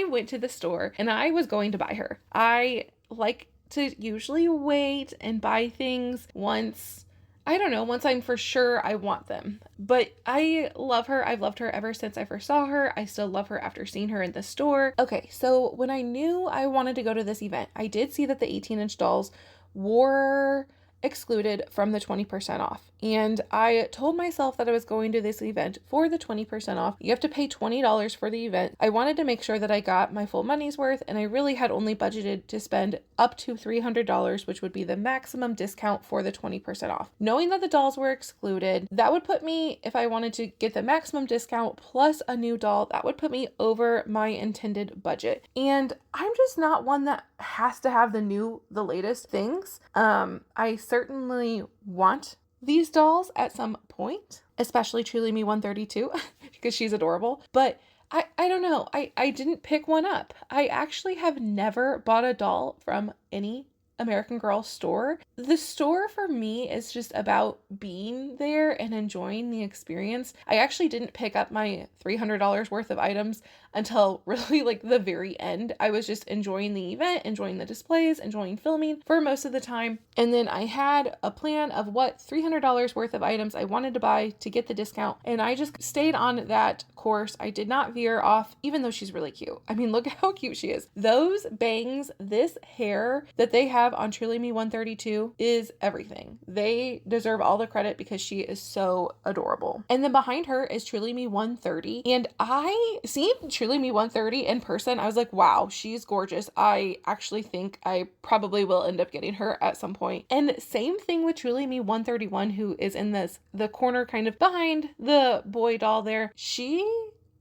went to the store and I was going to buy her. I like to usually wait and buy things once I'm for sure I want them. But I love her. I've loved her ever since I first saw her. I still love her after seeing her in the store. Okay, so when I knew I wanted to go to this event, I did see that the 18-inch dolls were excluded from the 20% off. And I told myself that I was going to this event for the 20% off. You have to pay $20 for the event. I wanted to make sure that I got my full money's worth, and I really had only budgeted to spend up to $300, which would be the maximum discount for the 20% off. Knowing that the dolls were excluded, that would put me, if I wanted to get the maximum discount plus a new doll, that would put me over my intended budget. And I'm just not one that has to have the latest things. I certainly want these dolls at some point, especially Truly Me 132 because she's adorable. But I don't know. I didn't pick one up. I actually have never bought a doll from any American Girl store. The store for me is just about being there and enjoying the experience. I actually didn't pick up my $300 worth of items until really like the very end. I was just enjoying the event, enjoying the displays, enjoying filming for most of the time. And then I had a plan of what $300 worth of items I wanted to buy to get the discount. And I just stayed on that course. I did not veer off, even though she's really cute. I mean, look at how cute she is. Those bangs, this hair that they have on Truly Me 132 is everything. They deserve all the credit because she is so adorable. And then behind her is Truly Me 130. And I seen Truly Me 130 in person. I was like, wow, she's gorgeous. I actually think I probably will end up getting her at some point. And same thing with Truly Me 131, who is in the corner kind of behind the boy doll there. She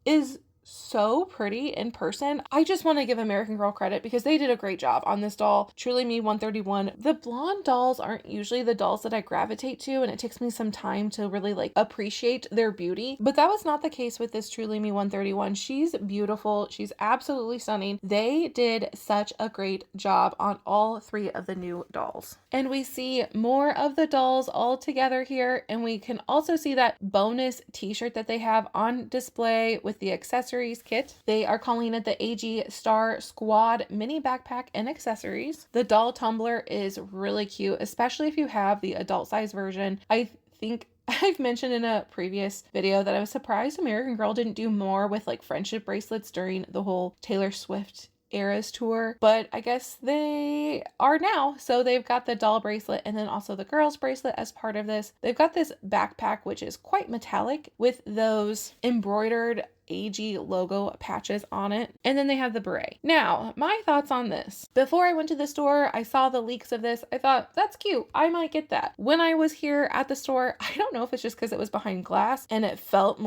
is so pretty in person. I just want to give American Girl credit because they did a great job on this doll. Truly Me 131. The blonde dolls aren't usually the dolls that I gravitate to, and it takes me some time to really like appreciate their beauty. But that was not the case with this Truly Me 131. She's beautiful. She's absolutely stunning. They did such a great job on all three of the new dolls. And we see more of the dolls all together here, and we can also see that bonus t-shirt that they have on display with the accessories kit. They are calling it the AG Star Squad mini backpack and accessories. The doll tumbler is really cute, especially if you have the adult size version. I think I've mentioned in a previous video that I was surprised American Girl didn't do more with like friendship bracelets during the whole Taylor Swift Eras tour, but I guess they are now. So they've got the doll bracelet and then also the girls bracelet as part of this. They've got this backpack which is quite metallic with those embroidered AG logo patches on it. And then they have the beret. Now, my thoughts on this. Before I went to the store, I saw the leaks of this. I thought, that's cute. I might get that. When I was here at the store, I don't know if it's just because it was behind glass and it felt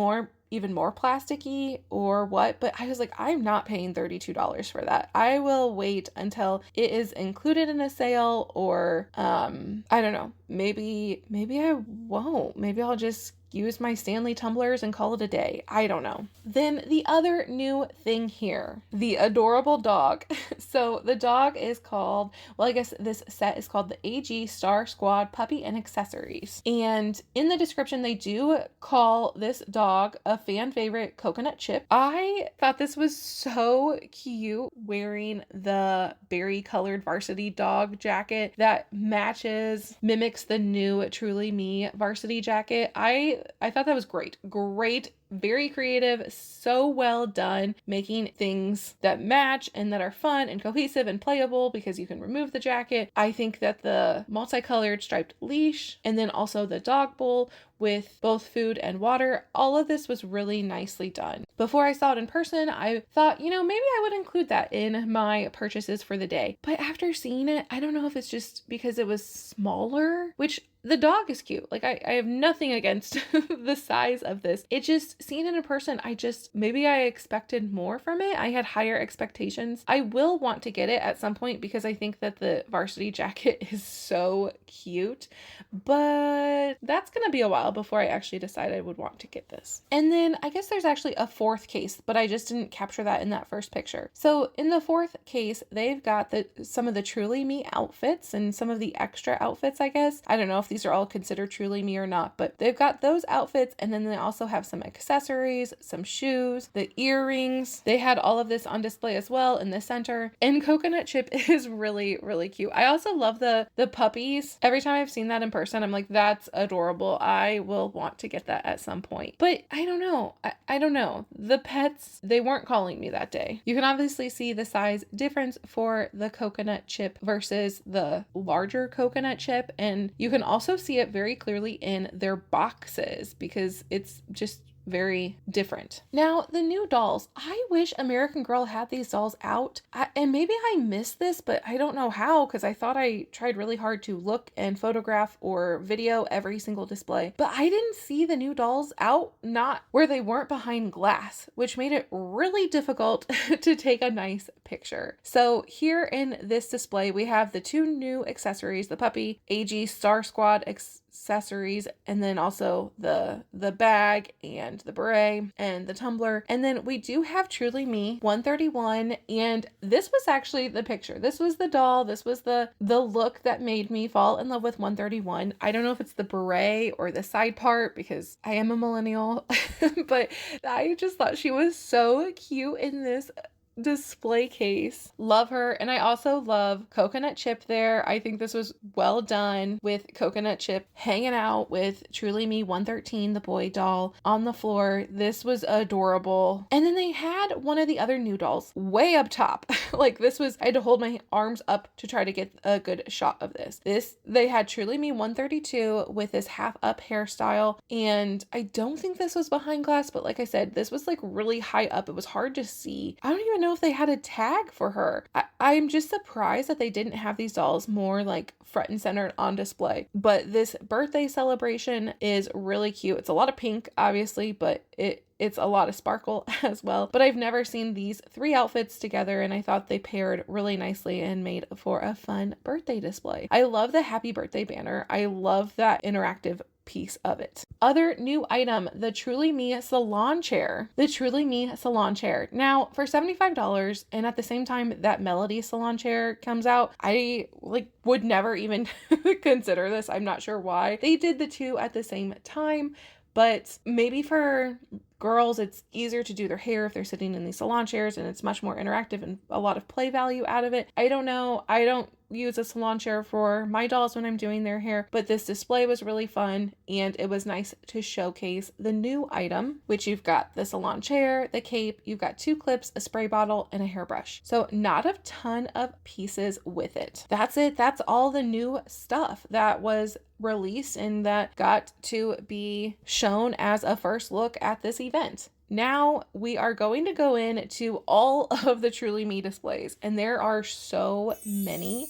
even more plasticky or what, but I was like, I'm not paying $32 for that. I will wait until it is included in a sale, or I don't know, maybe I won't. Maybe I'll just use my Stanley tumblers and call it a day. I don't know. Then the other new thing here, the adorable dog. So the dog is called, well, I guess this set is called the AG Star Squad Puppy and Accessories. And in the description, they do call this dog a fan favorite coconut chip. I thought this was so cute, wearing the berry colored varsity dog jacket that mimics the new Truly Me varsity jacket. I thought that was great. Very creative, so well done, making things that match and that are fun and cohesive and playable because you can remove the jacket. I think that the multicolored striped leash and then also the dog bowl with both food and water. All of this was really nicely done. Before I saw it in person, I thought, maybe I would include that in my purchases for the day. But after seeing it, I don't know if it's just because it was smaller, which the dog is cute. Like I have nothing against the size of this. It just, seeing it in person, maybe I expected more from it. I had higher expectations. I will want to get it at some point because I think that the varsity jacket is so cute, but that's going to be a while before I actually decide I would want to get this. And then I guess there's actually a fourth case, but I just didn't capture that in that first picture. So in the fourth case, they've got some of the Truly Me outfits and some of the extra outfits, I guess. I don't know if these are all considered Truly Me or not, but they've got those outfits, and then they also have some accessories, some shoes, the earrings. They had all of this on display as well in the center, and Coconut Chip is really, really cute. I also love the puppies. Every time I've seen that in person, I'm like, that's adorable. I will want to get that at some point. But I don't know. I don't know. The pets, they weren't calling me that day. You can obviously see the size difference for the Coconut Chip versus the larger Coconut Chip, and you can also see it very clearly in their boxes because it's just very different. Now, the new dolls. I wish American Girl had these dolls out. And maybe I missed this, but I don't know how, because I thought I tried really hard to look and photograph or video every single display. But I didn't see the new dolls out, not where they weren't behind glass, which made it really difficult to take a nice picture. So here in this display, we have the two new accessories, the puppy AG Star Squad accessories, and then also the bag and the beret and the tumbler. And then we do have Truly Me 131, and this was actually the picture. This was the doll. This was the look that made me fall in love with 131. I don't know if it's the beret or the side part because I am a millennial, but I just thought she was so cute in this display case. Love her. And I also love Coconut Chip there. I think this was well done with Coconut Chip hanging out with Truly Me 113, the boy doll, on the floor. This was adorable. And then they had one of the other new dolls way up top. Like this was, I had to hold my arms up to try to get a good shot of this. They had Truly Me 132 with this half up hairstyle. And I don't think this was behind glass, but like I said, this was like really high up. It was hard to see. I don't even know if they had a tag for her. I'm just surprised that they didn't have these dolls more like front and center on display. But this birthday celebration is really cute. It's a lot of pink, obviously, but it's a lot of sparkle as well. But I've never seen these three outfits together, and I thought they paired really nicely and made for a fun birthday display. I love the happy birthday banner. I love that interactive piece of it. Other new item, the Truly Me Salon chair. The Truly Me Salon chair. Now, for $75, and at the same time that Melody Salon chair comes out, I would never even consider this. I'm not sure why they did the two at the same time, but maybe for girls, it's easier to do their hair if they're sitting in these salon chairs, and it's much more interactive and a lot of play value out of it. I don't know. I don't use a salon chair for my dolls when I'm doing their hair, but this display was really fun, and it was nice to showcase the new item, which you've got the salon chair, the cape, you've got 2 clips, a spray bottle, and a hairbrush. So not a ton of pieces with it. That's it. That's all the new stuff that was released and that got to be shown as a first look at this event. Now we are going to go into all of the Truly Me displays, and there are so many.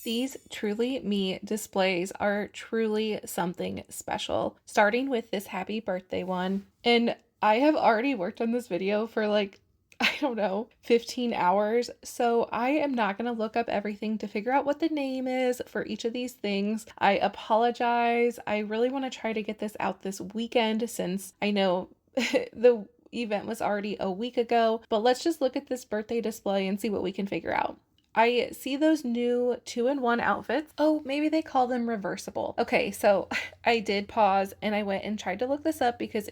These Truly Me displays are truly something special, starting with this happy birthday one. And I have already worked on this video for 15 hours. So I am not going to look up everything to figure out what the name is for each of these things. I apologize. I really want to try to get this out this weekend since I know the event was already a week ago, but let's just look at this birthday display and see what we can figure out. I see those new 2-in-1 outfits. Oh, maybe they call them reversible. Okay, so I did pause and I went and tried to look this up because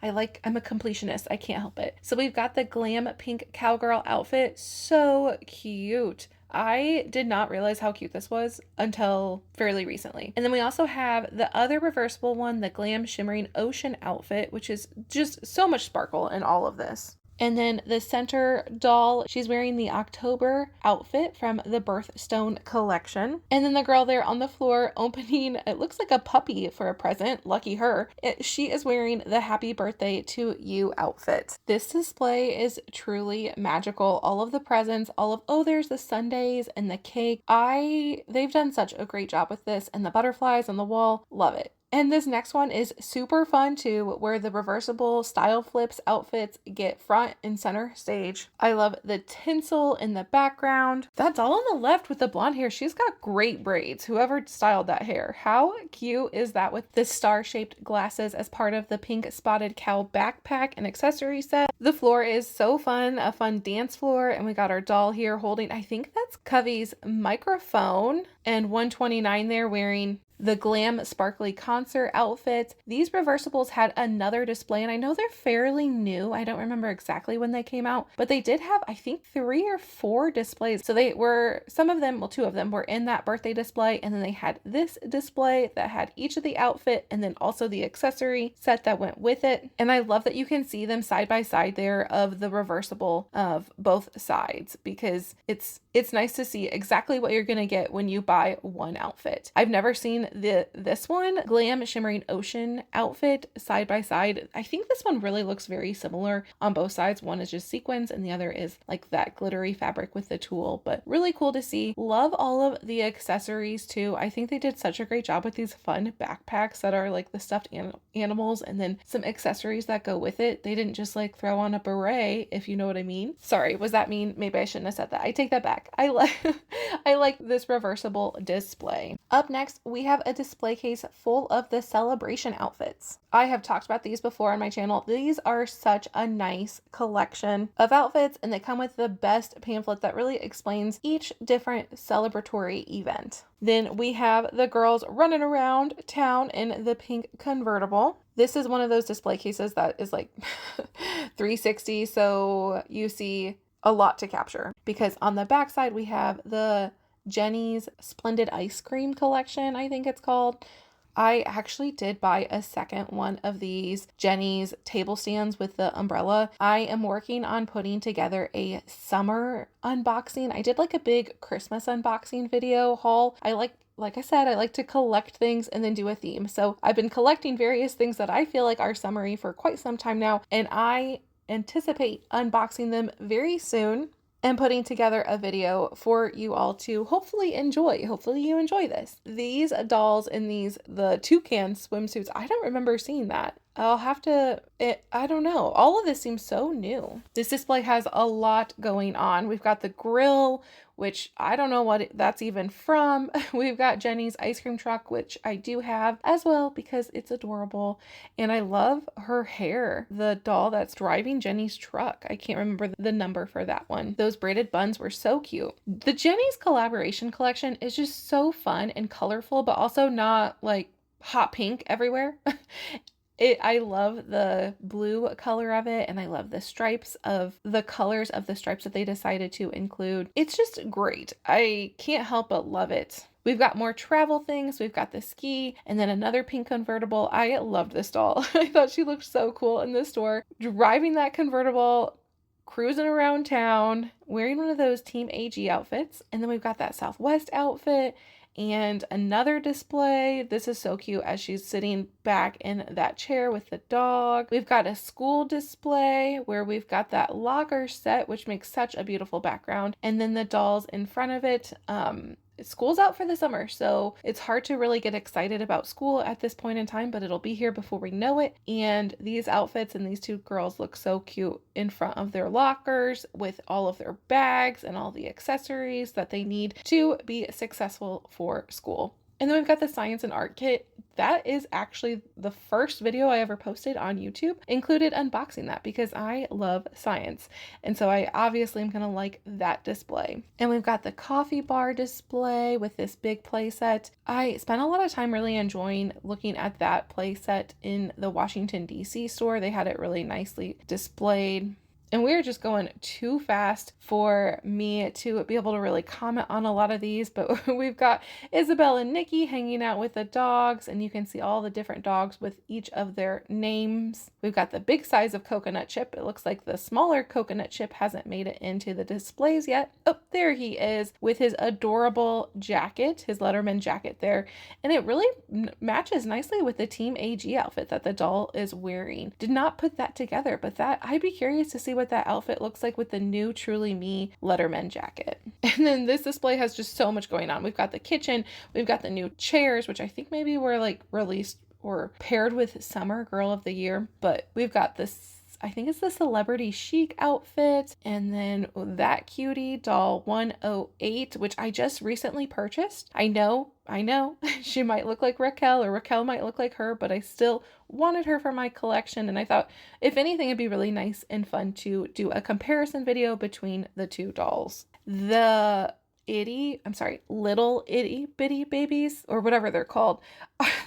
I'm a completionist. I can't help it. So we've got the glam pink cowgirl outfit. So cute. I did not realize how cute this was until fairly recently. And then we also have the other reversible one, the glam shimmering ocean outfit, which is just so much sparkle in all of this. And then the center doll, she's wearing the October outfit from the Birthstone collection. And then the girl there on the floor opening, it looks like a puppy for a present. Lucky her. She is wearing the Happy Birthday to You outfit. This display is truly magical. All of the presents, there's the sundaes and the cake. They've done such a great job with this, and the butterflies on the wall. Love it. And this next one is super fun too, where the reversible style flips outfits get front and center stage. I love the tinsel in the background. That doll on the left with the blonde hair, she's got great braids. Whoever styled that hair. How cute is that with the star-shaped glasses as part of the pink spotted cow backpack and accessory set? The floor is so fun, a fun dance floor, and we got our doll here holding, I think that's Covey's microphone, and 129 there wearing the glam sparkly concert outfits. These reversibles had another display, and I know they're fairly new. I don't remember exactly when they came out, but they did have, I think, 3 or 4 displays. So they were, some of them, well, 2 of them were in that birthday display, and then they had this display that had each of the outfit and then also the accessory set that went with it. And I love that you can see them side by side there of the reversible of both sides, because it's nice to see exactly what you're going to get when you buy one outfit. I've never seen this one, Glam Shimmering Ocean outfit side by side. I think this one really looks very similar on both sides. One is just sequins and the other is like that glittery fabric with the tulle, but really cool to see. Love all of the accessories too. I think they did such a great job with these fun backpacks that are like the stuffed animals and then some accessories that go with it. They didn't just like throw on a beret, if you know what I mean. Sorry, was that mean? Maybe I shouldn't have said that. I take that back. I like this reversible display. Up next, we have a display case full of the celebration outfits. I have talked about these before on my channel. These are such a nice collection of outfits, and they come with the best pamphlet that really explains each different celebratory event. Then we have the girls running around town in the pink convertible. This is one of those display cases that is like 360, so you see a lot to capture, because on the back side we have the Jenny's Splendid Ice Cream collection, I think it's called. I actually did buy a second one of these Jenny's table stands with the umbrella. I am working on putting together a summer unboxing. I did like a big Christmas unboxing video haul. Like I said, I like to collect things and then do a theme. So I've been collecting various things that I feel like are summery for quite some time now, and I anticipate unboxing them very soon and putting together a video for you all to hopefully enjoy. Hopefully you enjoy this. These dolls in the toucan swimsuits, I don't remember seeing that. I don't know. All of this seems so new. This display has a lot going on. We've got the grill, which I don't know what that's even from. We've got Jenny's ice cream truck, which I do have as well because it's adorable. And I love her hair. The doll that's driving Jenny's truck. I can't remember the number for that one. Those braided buns were so cute. The Jenny's collaboration collection is just so fun and colorful, but also not like hot pink everywhere. I love the blue color of it, and I love the stripes of the colors of the stripes that they decided to include. It's just great. I can't help but love it. We've got more travel things. We've got the ski and then another pink convertible. I loved this doll. I thought she looked so cool in the store, driving that convertible, cruising around town, wearing one of those Team AG outfits. And then we've got that Southwest outfit and another display. This is so cute as she's sitting back in that chair with the dog. We've got a school display where we've got that locker set, which makes such a beautiful background. And then the dolls in front of it. School's out for the summer, so it's hard to really get excited about school at this point in time, but it'll be here before we know it. And these outfits and these two girls look so cute in front of their lockers with all of their bags and all the accessories that they need to be successful for school. And then we've got the science and art kit. That is actually the first video I ever posted on YouTube, included unboxing that because I love science. And so I obviously am going to like that display. And we've got the coffee bar display with this big play set. I spent a lot of time really enjoying looking at that play set in the Washington, D.C. store. They had it really nicely displayed. And we're just going too fast for me to be able to really comment on a lot of these, but we've got Isabel and Nikki hanging out with the dogs, and you can see all the different dogs with each of their names. We've got the big size of coconut chip. It looks like the smaller coconut chip hasn't made it into the displays yet. Oh, there he is with his adorable jacket, his Letterman jacket there. And it really matches nicely with the Team AG outfit that the doll is wearing. Did not put that together, but that I'd be curious to see what that outfit looks like with the new Truly Me Letterman jacket. And then this display has just so much going on. We've got the kitchen, we've got the new chairs, which I think maybe were like released or paired with Summer Girl of the Year, but we've got this, I think it's the Celebrity Chic outfit, and then that cutie doll 108, which I just recently purchased. I know, she might look like Raquel or Raquel might look like her, but I still wanted her for my collection, and I thought if anything it'd be really nice and fun to do a comparison video between the two dolls. The little itty bitty babies, or whatever they're called.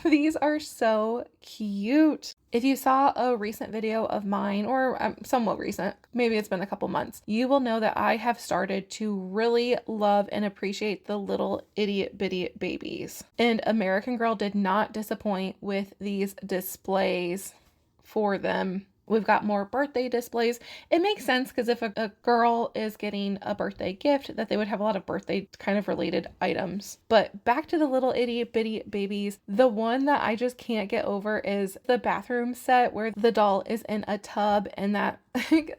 These are so cute. If you saw a recent video of mine, or somewhat recent, maybe it's been a couple months, you will know that I have started to really love and appreciate the little itty bitty babies. And American Girl did not disappoint with these displays for them. We've got more birthday displays. It makes sense because if a girl is getting a birthday gift, that they would have a lot of birthday kind of related items. But back to the little itty bitty babies. The one that I just can't get over is the bathroom set where the doll is in a tub, and that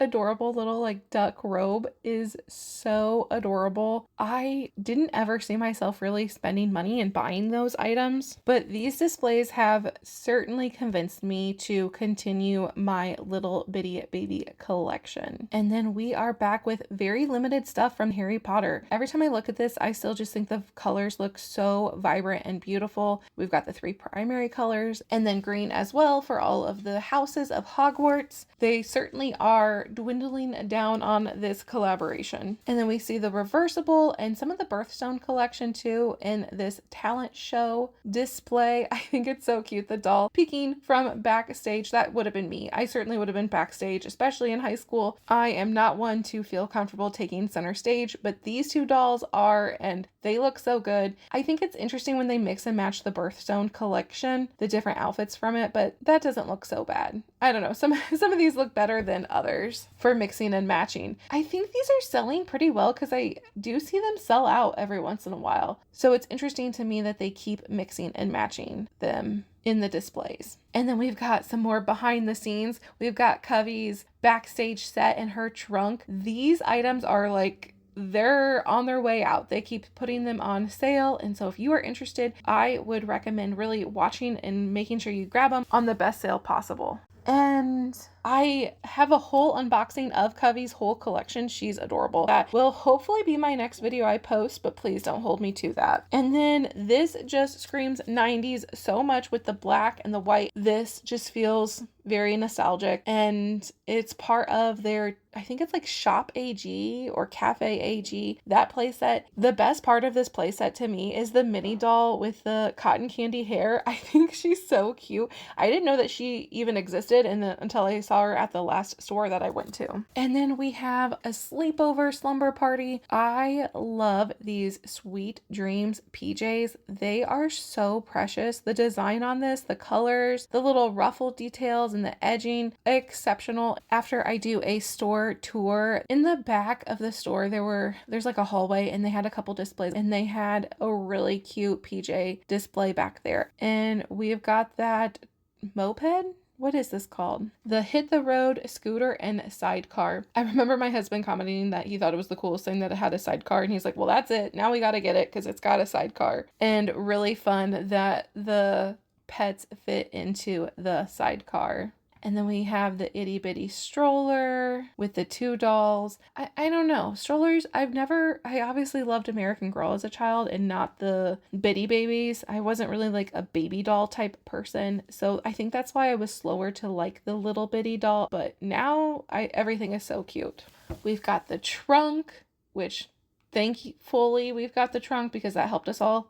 adorable little like duck robe is so adorable. I didn't ever see myself really spending money and buying those items, but these displays have certainly convinced me to continue my little bitty baby collection. And then we are back with very limited stuff from Harry Potter. Every time I look at this, I still just think the colors look so vibrant and beautiful. We've got the 3 primary colors and then green as well for all of the houses of Hogwarts. They certainly are dwindling down on this collaboration. And then we see the reversible and some of the birthstone collection too in this talent show display. I think it's so cute. The doll peeking from backstage. That would have been me. I certainly would have been backstage, especially in high school. I am not one to feel comfortable taking center stage, but these two dolls are, and they look so good. I think it's interesting when they mix and match the birthstone collection, the different outfits from it, but that doesn't look so bad. I don't know. Some of these look better than others for mixing and matching. I think these are selling pretty well because I do see them sell out every once in a while. So it's interesting to me that they keep mixing and matching them in the displays. And then we've got some more behind the scenes. We've got Covey's backstage set and her trunk. These items are like, they're on their way out. They keep putting them on sale. And so if you are interested, I would recommend really watching and making sure you grab them on the best sale possible. And I have a whole unboxing of Covey's whole collection. She's adorable. That will hopefully be my next video I post, but please don't hold me to that. And then this just screams 90s so much with the black and the white. This just feels very nostalgic, and it's part of their, I think it's like Shop AG or Cafe AG, that playset. The best part of this playset to me is the mini doll with the cotton candy hair. I think she's so cute. I didn't know that she even existed until I saw her at the last store that I went to. And then we have a sleepover slumber party. I love these Sweet Dreams PJs. They are so precious. The design on this, the colors, the little ruffle details, and the edging, exceptional. After I do a store tour, in the back of the store there's like a hallway, and they had a couple displays, and they had a really cute PJ display back there. And we've got that moped. What is this called? The Hit the Road scooter and sidecar. I remember my husband commenting that he thought it was the coolest thing that it had a sidecar, and he's like, well, that's it. Now we got to get it because it's got a sidecar. And really fun that the pets fit into the sidecar. And then we have the itty bitty stroller with the two dolls. I don't know. Strollers, I obviously loved American Girl as a child and not the bitty babies. I wasn't really like a baby doll type person. So I think that's why I was slower to like the little bitty doll. But now everything is so cute. We've got the trunk, which thankfully we've got the trunk because that helped us all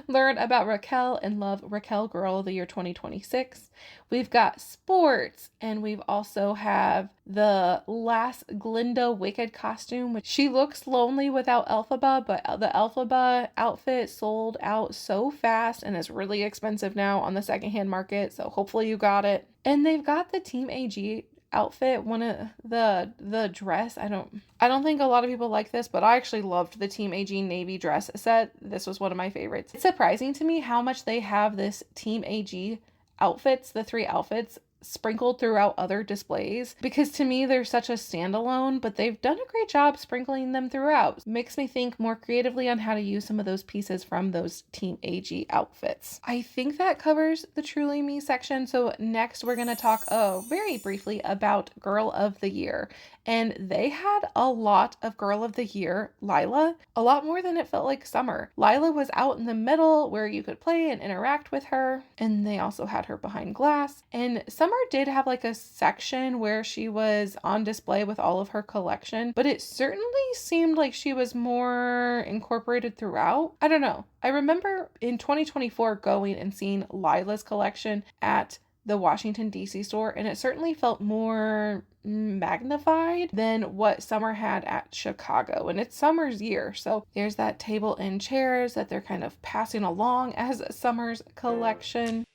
learn about Raquel and love Raquel Girl of the Year 2026. We've got sports, and we've also have the last Glinda Wicked costume, which she looks lonely without Elphaba, but the Elphaba outfit sold out so fast and is really expensive now on the secondhand market, so hopefully you got it. And they've got the Team AG outfit, one of the dress. I don't think a lot of people like this, but I actually loved the Team AG navy dress set. This was one of my favorites. It's surprising to me how much they have this Team AG outfits, the 3 outfits, sprinkled throughout other displays, because to me they're such a standalone, but they've done a great job sprinkling them throughout. Makes me think more creatively on how to use some of those pieces from those Team AG outfits. I think that covers the Truly Me section. So next we're going to talk very briefly about Girl of the Year. And they had a lot of Girl of the Year Lila, a lot more than it felt like Summer. Lila was out in the middle where you could play and interact with her, and they also had her behind glass. And Summer did have like a section where she was on display with all of her collection, but it certainly seemed like she was more incorporated throughout. I don't know. I remember in 2024 going and seeing Lila's collection at the Washington, D.C. store, and it certainly felt more magnified than what Summer had at Chicago. And it's Summer's year, so there's that table and chairs that they're kind of passing along as Summer's collection.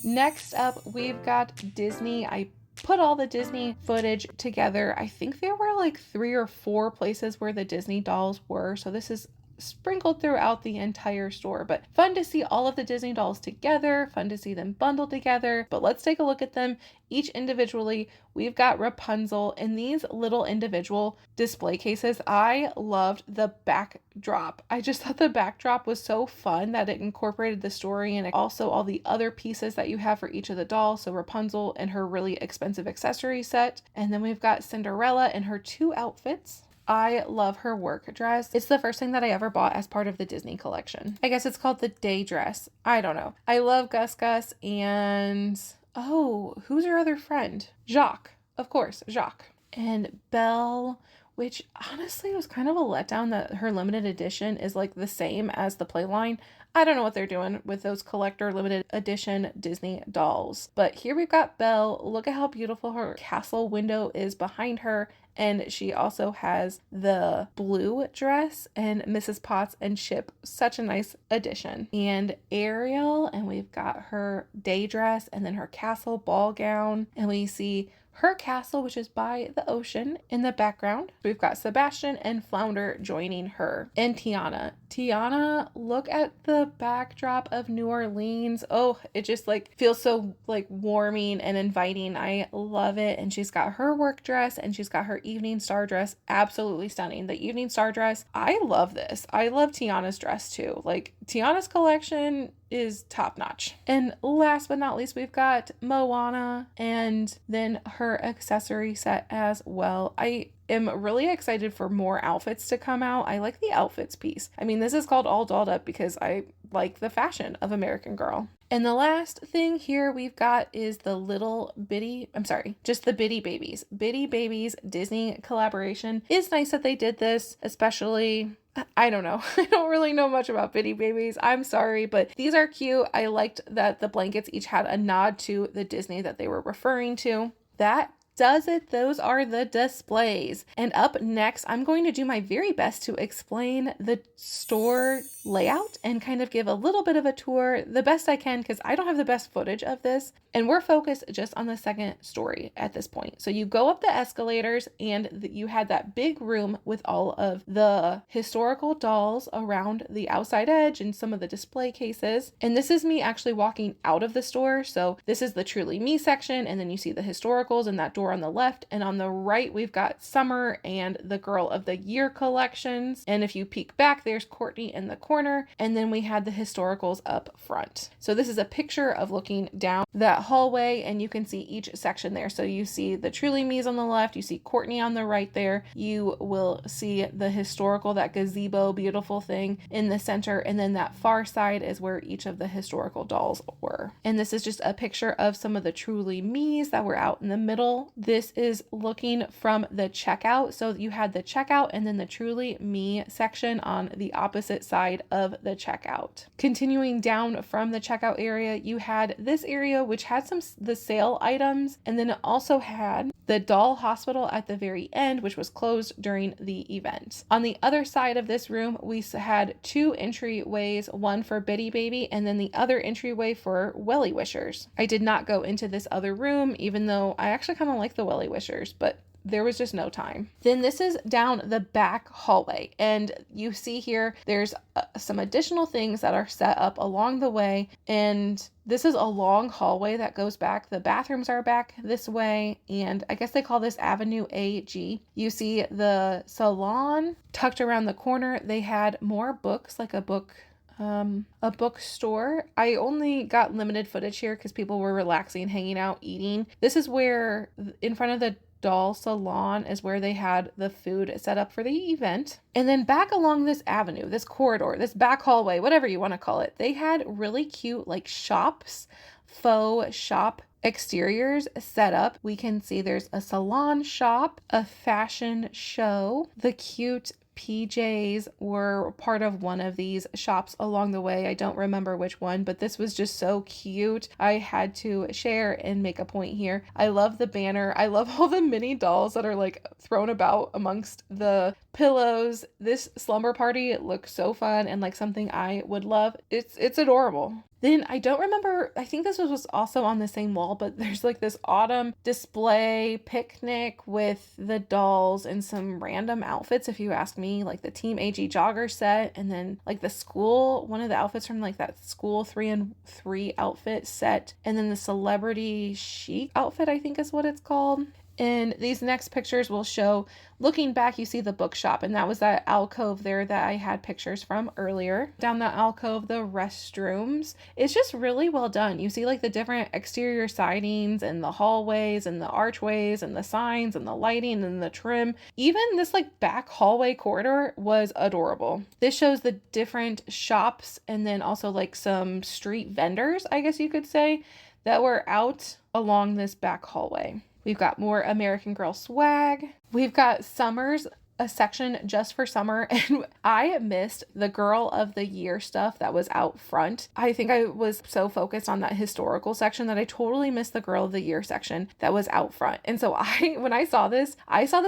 Next up, we've got Disney. I put all the Disney footage together. I think there were like 3 or 4 places where the Disney dolls were, so this is sprinkled throughout the entire store, but fun to see all of the Disney dolls together, fun to see them bundled together. But let's take a look at them each individually. We've got Rapunzel in these little individual display cases. I loved the backdrop. I just thought the backdrop was so fun that it incorporated the story and also all the other pieces that you have for each of the dolls. So Rapunzel and her really expensive accessory set, and then we've got Cinderella in her 2 outfits. I love her work dress. It's the first thing that I ever bought as part of the Disney collection. I guess it's called the day dress. I don't know. I love Gus Gus and, who's her other friend? Jacques. Of course, Jacques. And Belle, which honestly was kind of a letdown that her limited edition is like the same as the Playline. I don't know what they're doing with those collector limited edition Disney dolls. But here we've got Belle. Look at how beautiful her castle window is behind her. And she also has the blue dress and Mrs. Potts and Chip. Such a nice addition. And Ariel, and we've got her day dress and then her castle ball gown. And we see her castle, which is by the ocean in the background. We've got Sebastian and Flounder joining her. And Tiana. Tiana, look at the backdrop of New Orleans. Oh, it just like feels so like warming and inviting. I love it. And she's got her work dress and she's got her evening star dress. Absolutely stunning. The evening star dress. I love this. I love Tiana's dress too. Like Tiana's collection is top notch. And last but not least, we've got Moana and then her accessory set as well. I am really excited for more outfits to come out. I like the outfits piece. I mean, this is called All Dolled Up because I like the fashion of American Girl. And the last thing here we've got is the just the Bitty Babies. Bitty Babies Disney collaboration. It's nice that they did this, especially, I don't know. I don't really know much about Bitty Babies. I'm sorry, but these are cute. I liked that the blankets each had a nod to the Disney that they were referring to. That does it. Those are the displays. And up next, I'm going to do my very best to explain the store layout and kind of give a little bit of a tour the best I can because I don't have the best footage of this. And we're focused just on the second story at this point. So you go up the escalators and you had that big room with all of the historical dolls around the outside edge and some of the display cases. And this is me actually walking out of the store. So this is the Truly Me section. And then you see the historicals and that door on the left. And on the right, we've got Summer and the Girl of the Year collections. And if you peek back, there's Courtney in the corner. And then we had the historicals up front. So this is a picture of looking down that hallway and you can see each section there. So you see the Truly Me's on the left, you see Courtney on the right there. You will see the historical, that gazebo beautiful thing in the center. And then that far side is where each of the historical dolls were. And this is just a picture of some of the Truly Me's that were out in the middle This is looking from the checkout. So you had the checkout and then the Truly Me section on the opposite side of the checkout. Continuing down from the checkout area, you had this area which had the sale items, and then it also had the doll hospital at the very end, which was closed during the event. On the other side of this room, we had 2 entryways, one for Bitty Baby and then the other entryway for Welly Wishers. I did not go into this other room, even though I actually kind of like the Welly Wishers, but there was just no time. Then this is down the back hallway, and you see here there's some additional things that are set up along the way, and this is a long hallway that goes back. The bathrooms are back this way, and I guess they call this Avenue AG. You see the salon tucked around the corner. They had more books, like a bookstore. I only got limited footage here because people were relaxing, hanging out, eating. This is where in front of the doll salon is where they had the food set up for the event. And then back along this avenue, this corridor, this back hallway, whatever you want to call it, they had really cute like shops, faux shop exteriors set up. We can see there's a salon shop, a fashion show. The cute PJs were part of one of these shops along the way. I don't remember which one, but this was just so cute. I had to share and make a point here. I love the banner. I love all the mini dolls that are like thrown about amongst the pillows. This slumber party looks so fun and like something I would love. It's adorable. Then I don't remember, I think this was also on the same wall, but there's like this autumn display picnic with the dolls and some random outfits, if you ask me, like the Team AG jogger set, and then like the school, one of the outfits from like that school 3-in-3 outfit set, and then the celebrity chic outfit, I think is what it's called. And these next pictures will show, looking back, you see the bookshop, and that was that alcove there that I had pictures from earlier. Down the alcove, the restrooms. It's just really well done. You see like the different exterior sidings and the hallways and the archways and the signs and the lighting and the trim. Even this like back hallway corridor was adorable. This shows the different shops and then also like some street vendors, I guess you could say, that were out along this back hallway. We've got more American Girl swag. We've got Summers, a section just for summer, and I missed the Girl of the Year stuff that was out front. I think I was so focused on that historical section that I totally missed the Girl of the Year section that was out front. And so when I saw this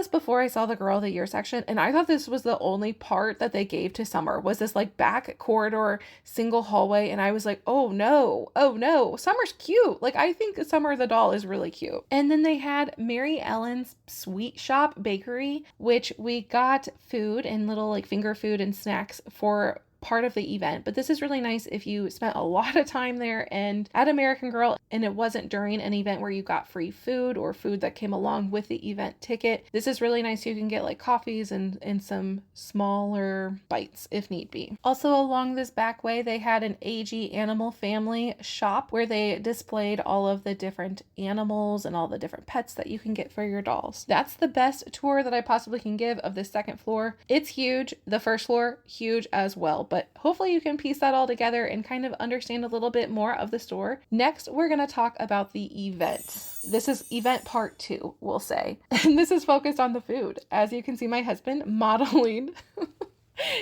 before I saw the Girl of the Year section, and I thought this was the only part that they gave to summer, was this like back corridor single hallway, and I was like, oh no, Summer's cute. Like I think Summer the doll is really cute. And then they had Maryellen's Sweet Shop Bakery, which we got food and little like finger food and snacks for part of the event, but this is really nice if you spent a lot of time there and at American Girl and it wasn't during an event where you got free food or food that came along with the event ticket. This is really nice. You can get like coffees and some smaller bites if need be. Also along this back way, they had an AG Animal Family shop where they displayed all of the different animals and all the different pets that you can get for your dolls. That's the best tour that I possibly can give of the second floor. It's huge. The first floor, huge as well. But hopefully you can piece that all together and kind of understand a little bit more of the store. Next, we're going to talk about the event. This is event part 2, we'll say. And this is focused on the food. As you can see, my husband modeling.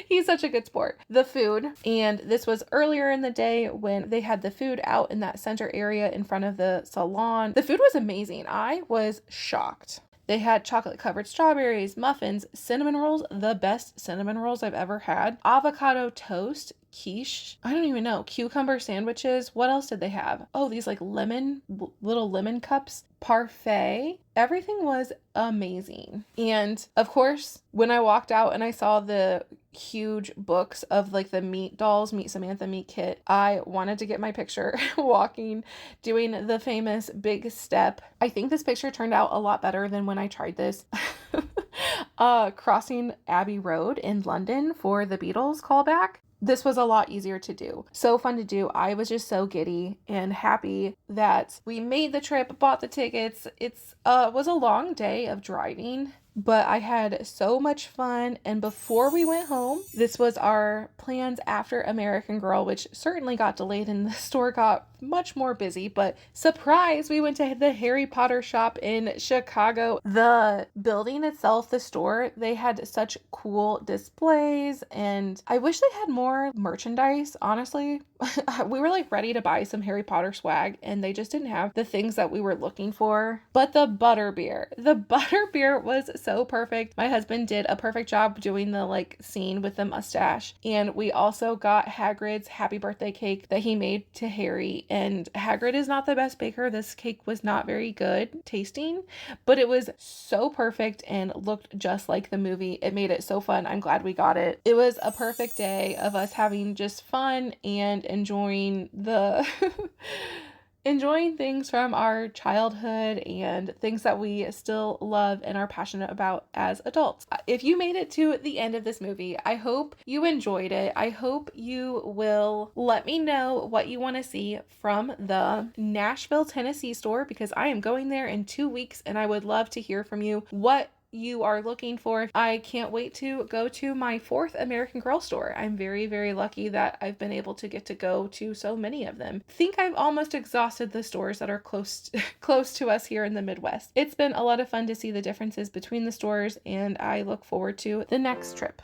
He's such a good sport. The food, and this was earlier in the day when they had the food out in that center area in front of the salon. The food was amazing. I was shocked. They had chocolate covered strawberries, muffins, cinnamon rolls, the best cinnamon rolls I've ever had, avocado toast, quiche, I don't even know, cucumber sandwiches. What else did they have? Oh, these like little lemon cups, parfait. Everything was amazing. And of course, when I walked out and I saw the huge books of like the Meet dolls, Meet Samantha, Meet Kit, I wanted to get my picture walking, doing the famous big step. I think this picture turned out a lot better than when I tried this. Crossing Abbey Road in London for the Beatles callback. This was a lot easier to do. So fun to do. I was just so giddy and happy that we made the trip, bought the tickets. It was a long day of driving. but I had so much fun. And before we went home, this was our plans after American Girl, which certainly got delayed and the store got much more busy. But surprise, we went to the Harry Potter shop in Chicago. The building itself, the store, they had such cool displays, and I wish they had more merchandise, honestly. We were like ready to buy some Harry Potter swag, and they just didn't have the things that we were looking for. But the butterbeer was so perfect. My husband did a perfect job doing the like scene with the mustache. And we also got Hagrid's happy birthday cake that he made to Harry. And Hagrid is not the best baker. This cake was not very good tasting, but it was so perfect and looked just like the movie. It made it so fun. I'm glad we got it. It was a perfect day of us having just fun and enjoying the enjoying things from our childhood and things that we still love and are passionate about as adults. If you made it to the end of this movie, I hope you enjoyed it. I hope you will let me know what you want to see from the Nashville, Tennessee store, because I am going there in 2 weeks and I would love to hear from you what you are looking for. I can't wait to go to my 4th American Girl store. I'm very, very lucky that I've been able to get to go to so many of them. I think I've almost exhausted the stores that are close to us here in the Midwest. It's been a lot of fun to see the differences between the stores, and I look forward to the next trip.